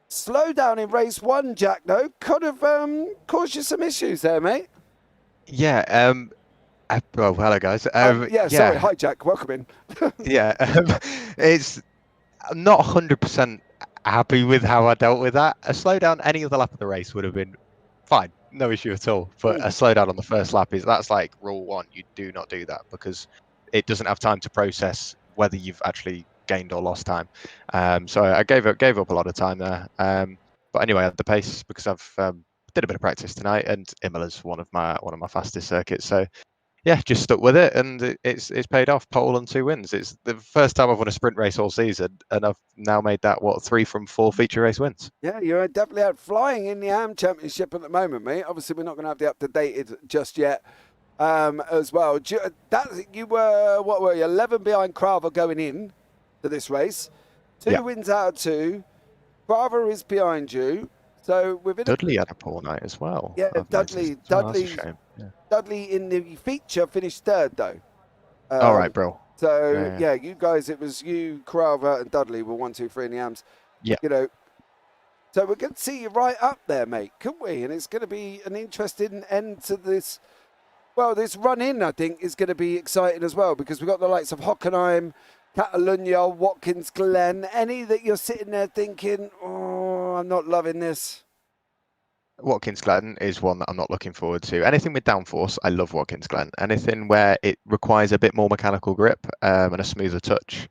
Slow down in race 1, Jack, though. Could have caused you some issues there, mate. Yeah. Well, hello guys. Sorry. Hi, Jack. Welcome in. Yeah. I'm not 100% happy with how I dealt with that. A slowdown any other lap of the race would have been fine, no issue at all. But a slowdown on the first lap that's like rule 1. You do not do that because it doesn't have time to process whether you've actually gained or lost time. So I gave up a lot of time there. But anyway, I had the pace because I've did a bit of practice tonight, and Imola's one of my fastest circuits. So yeah, just stuck with it, and it's paid off. Pole and 2 wins. It's the first time I've won a sprint race all season, and I've now made that 3 from 4 feature race wins. Yeah, you're definitely out flying in the AM Championship at the moment, mate. Obviously, we're not going to have the up-to-date just yet. As well, you were 11 behind Crowther going in to this race. 2 wins out of 2. Crowther is behind you. So within Dudley had a poor night as well. Yeah, Dudley in the feature finished 3rd though. All right, bro. So yeah, you guys, it was you, Crowther, and Dudley were 1, 2, 3 in the AMs. Yeah. So we're going to see you right up there, mate, couldn't we? And it's going to be an interesting end to this. Well, this run-in, I think, is going to be exciting as well because we've got the likes of Hockenheim, Catalunya, Watkins, Glen. Any that you're sitting there thinking, oh, I'm not loving this? Watkins Glen is one that I'm not looking forward to. Anything with downforce, I love Watkins Glen. Anything where it requires a bit more mechanical grip and a smoother touch,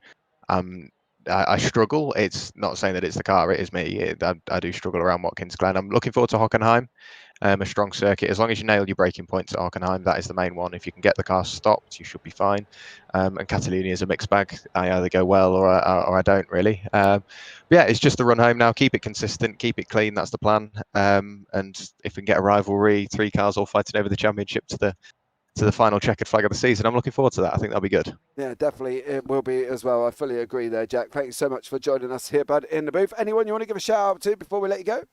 I struggle. It's not saying that it's the car, it is me. I do struggle around Watkins Glen. I'm looking forward to Hockenheim. A strong circuit. As long as you nail your braking points at Hockenheim, that is the main one. If you can get the car stopped, you should be fine. And Catalunya is a mixed bag. I either go well or I don't really. Yeah, it's just the run home now. Keep it consistent, keep it clean. That's the plan. And if we can get a rivalry, 3 cars all fighting over the championship to the final checkered flag of the season, I'm looking forward to that. I think that'll be good. Yeah, definitely it will be as well. I fully agree there, Jack. Thank you so much for joining us here, bud, in the booth. Anyone you want to give a shout out to before we let you go?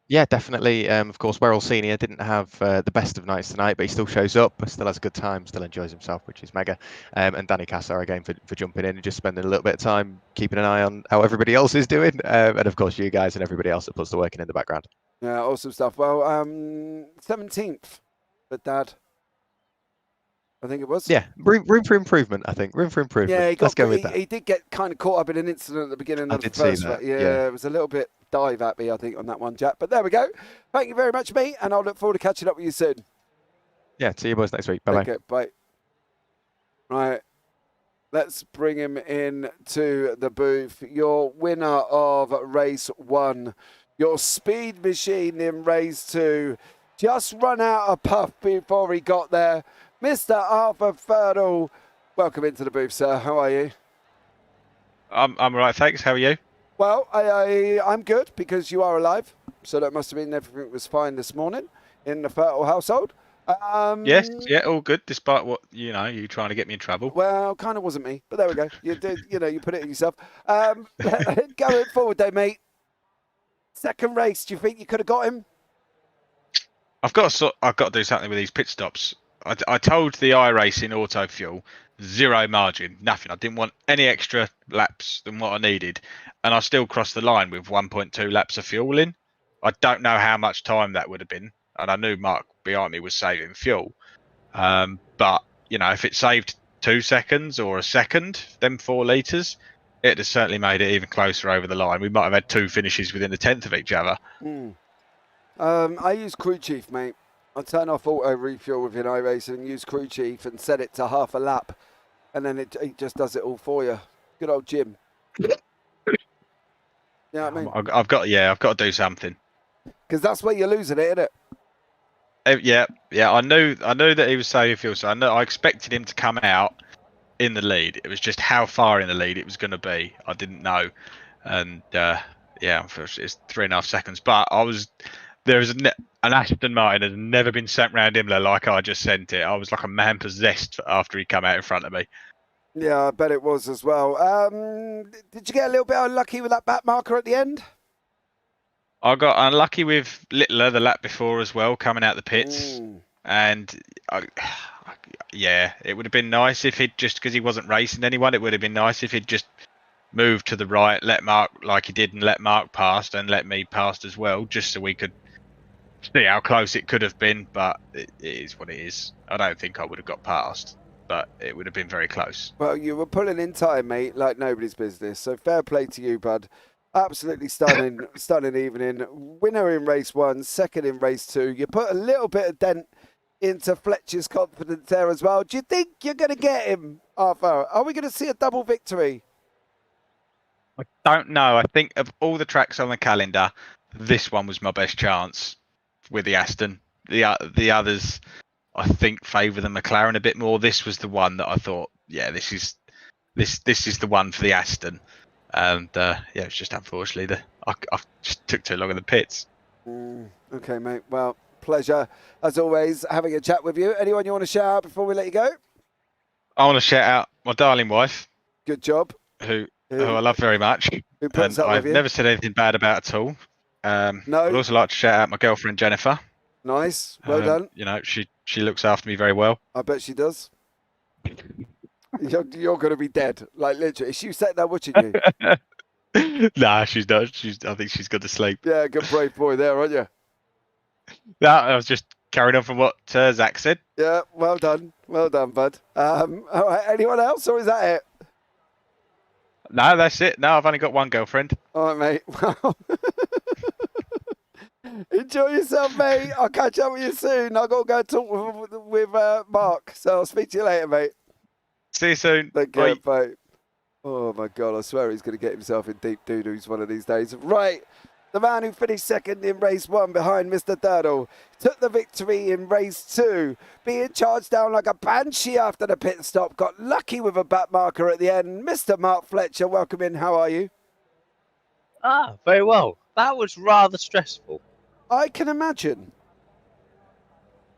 Yeah, definitely. Of course, Werrell Senior didn't have the best of nights tonight, but he still shows up, still has a good time, still enjoys himself, which is mega. And Danny Cassar again for jumping in and just spending a little bit of time keeping an eye on how everybody else is doing. And of course, you guys and everybody else that puts the work in the background. Yeah, awesome stuff. Well, 17th, but Dad, I think it was. Yeah, room for improvement, I think. Room for improvement. Yeah, let's go with that. He did get kind of caught up in an incident at the beginning of the first. Yeah, it was a little bit dive at me, I think, on that one, Jack. But there we go. Thank you very much, mate, and I'll look forward to catching up with you soon. Yeah, see you boys next week. Bye-bye. Okay, bye. Right, let's bring him in to the booth. Your winner of race 1, your speed machine in race 2, just run out of puff before he got there. Mr. Arthur Ferdle, welcome into the booth, sir. How are you? I'm all right, thanks. How are you? Well, I'm good because you are alive. So that must have been everything was fine this morning in the Ferdle household. Yes, yeah, all good, despite what, you trying to get me in trouble. Well, kind of wasn't me, but there we go. You did, you put it in yourself. Going forward though, mate. Second race, do you think you could have got him? I've got to do something with these pit stops. I told the iRacing Auto Fuel 0 margin, nothing. I didn't want any extra laps than what I needed, and I still crossed the line with 1.2 laps of fuel in. I don't know how much time that would have been, and I knew Mark behind me was saving fuel. But if it saved 2 seconds or a second, them 4 litres, it has certainly made it even closer over the line. We might have had 2 finishes within a tenth of each other. I use Crew Chief, mate. I turn off auto refuel within iRacing and use Crew Chief and set it to half a lap, and then it just does it all for you. Good old Jim. You know what I mean? I've got to do something. Because that's where you're losing it, isn't it? Yeah. I knew that he was saving fuel, so I expected him to come out in the lead. It was just how far in the lead it was going to be. I didn't know, and it's 3.5 seconds. But an Aston Martin has never been sent round Imola like I just sent it. I was like a man possessed after he came out in front of me. Yeah, I bet it was as well. Did you get a little bit unlucky with that back marker at the end? I got unlucky with Littler the lap before as well, coming out the pits. And Yeah, it would have been nice if he'd just, because he wasn't racing anyone, it would have been nice if he'd just moved to the right, let Mark, like he did, and let Mark past and let me past as well, just so we could see how close it could have been. But it is what it is. I don't think I would have got past, but it would have been very close. Well, you were pulling in time, mate, like nobody's business. So fair play to you, bud. Absolutely stunning, stunning evening. Winner in race 1, second in race 2. You put a little bit of dent into Fletcher's confidence there as well. Do you think you're going to get him, Arthur? Are we going to see a double victory? I don't know. I think of all the tracks on the calendar, this one was my best chance with the Aston. The others, I think, favour the McLaren a bit more. This was the one that I thought, yeah, this is the one for the Aston. And yeah, it's just unfortunately I just took too long in the pits. Okay, mate. Well, pleasure as always having a chat with you. Anyone you want to shout out before we let you go? I want to shout out my darling wife. Good job. Who I love very much. Who puts up I've with you? never said anything bad about at all. No. I'd also like to shout out my girlfriend Jennifer. Nice. Well done. You know, she looks after me very well. I bet she does. You're going to be dead. Like, literally. Is she sat there watching you? Nah, she's not. I think she's gone to sleep. Yeah, good brave boy there, aren't you? No, I was just carrying on from what Zach said. Yeah, well done. Well done, bud. All right, anyone else, or is that it? No, that's it. No, I've only got one girlfriend. All right, mate. Well, enjoy yourself, mate. I'll catch up with you soon. I've got to go talk with Mark, so I'll speak to you later, mate. See you soon. Take care, bye. Oh, my God, I swear he's going to get himself in deep doo-doos one of these days. Right. The man who finished second in race 1 behind Mr. Durdle took the victory in race 2, being charged down like a banshee after the pit stop. Got lucky with a back marker at the end. Mr. Mark Fletcher, welcome in. How are you? Very well. That was rather stressful. I can imagine.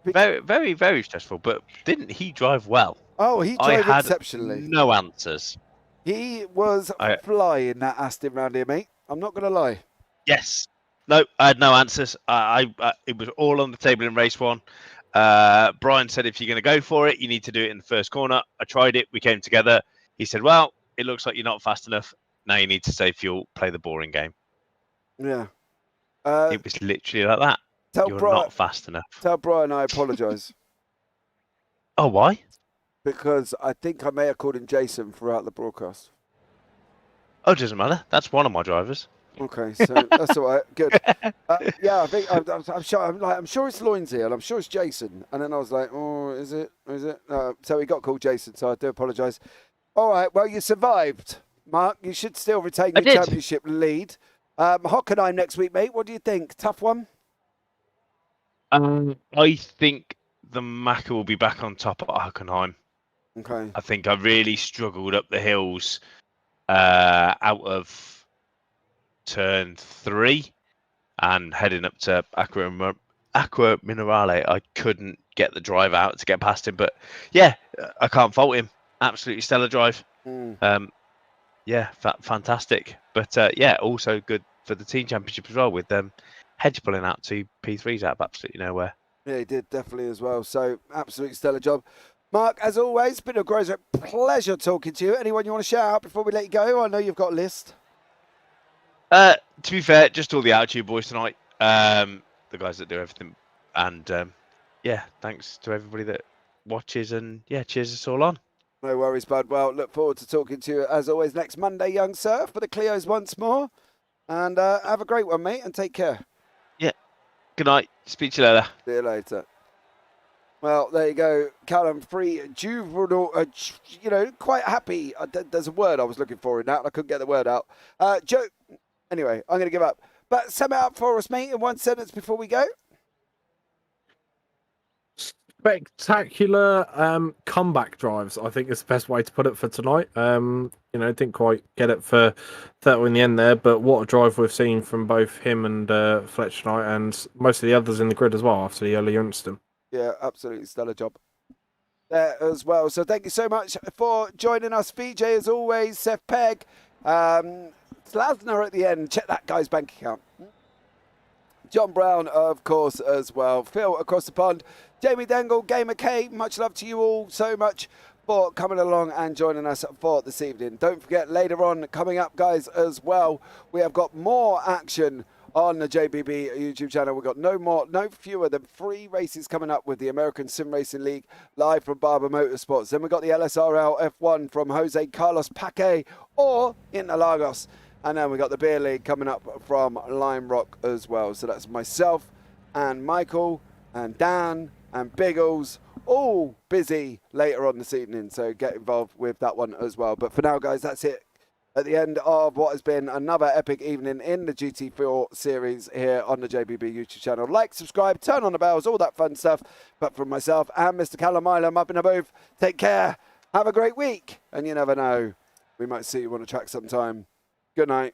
Very, very, very stressful. But didn't he drive well? Oh, he drove exceptionally. No answers. He was flying that Aston round here, mate. I'm not going to lie. Yes. No, I had no answers. It was all on the table in race 1. Brian said, if you're going to go for it, you need to do it in the first corner. I tried it. We came together. He said, well, it looks like you're not fast enough. Now you need to save fuel, play the boring game. Yeah. It was literally like that. You're not fast enough. Tell Brian I apologise. Oh, why? Because I think I may have called him Jason throughout the broadcast. Oh, it doesn't matter. That's one of my drivers. Okay, so that's all right. Good. Yeah, I think I'm sure it's Loinsy, and I'm sure it's Jason. And then I was like, oh, is it? Is it? So he got called Jason. So I do apologise. All right. Well, you survived, Mark. You should still retain your championship lead. Hockenheim next week, mate. What do you think? Tough one. I think the Macca will be back on top at Hockenheim. Okay. I think I really struggled up the hills out of turn 3 and heading up to Aqua Minerale. I couldn't get the drive out to get past him, but yeah, I can't fault him. Absolutely stellar drive. Yeah, fantastic. But yeah, also good for the team championship as well, with Hedge pulling out 2 P3s out of absolutely nowhere. Yeah, he did definitely as well. So absolutely stellar job. Mark, as always, been a great pleasure talking to you. Anyone you want to shout out before we let you go? I know you've got a list. To be fair, just all the Altitude boys tonight. The guys that do everything. And yeah, thanks to everybody that watches, and yeah, cheers us all on. No worries, bud. Well, look forward to talking to you as always next Monday, young sir, for the Clios once more. And have a great one, mate, and take care. Yeah. Good night. Speak to you later. See you later. Well, there you go. Callum, free, juvenile, you know, quite happy. There's a word I was looking for in that, and I couldn't get the word out. Joe. Anyway, I'm going to give up. But sum it up for us, mate, in one sentence before we go. Spectacular comeback drives, I think is the best way to put it for tonight. You know, didn't quite get it for that in the end there, but what a drive we've seen from both him and Fletcher tonight, and most of the others in the grid as well after the early incident. Yeah, absolutely stellar job there as well. So thank you so much for joining us, VJ, as always. Seth Pegg, Slasner at the end. Check that guy's bank account. John Brown, of course, as well. Phil across the pond. Jamie Dengle, Gamer K, much love to you all so much for coming along and joining us for this evening. Don't forget, later on, coming up, guys, as well, we have got more action on the JPB YouTube channel. We've got no fewer than 3 races coming up with the American Sim Racing League live from Barber Motorsports. Then we've got the LSRL F1 from Jose Carlos Paque or Interlagos. And then we got the Beer League coming up from Lime Rock as well. So that's myself and Michael and Dan and Biggles, all busy later on this evening. So get involved with that one as well. But for now, guys, that's it. At the end of what has been another epic evening in the GT4 series here on the JPB YouTube channel. Like, subscribe, turn on the bells, all that fun stuff. But from myself and Mr. Callum Mileham up in the booth, take care, have a great week, and you never know, we might see you on the track sometime. Good night.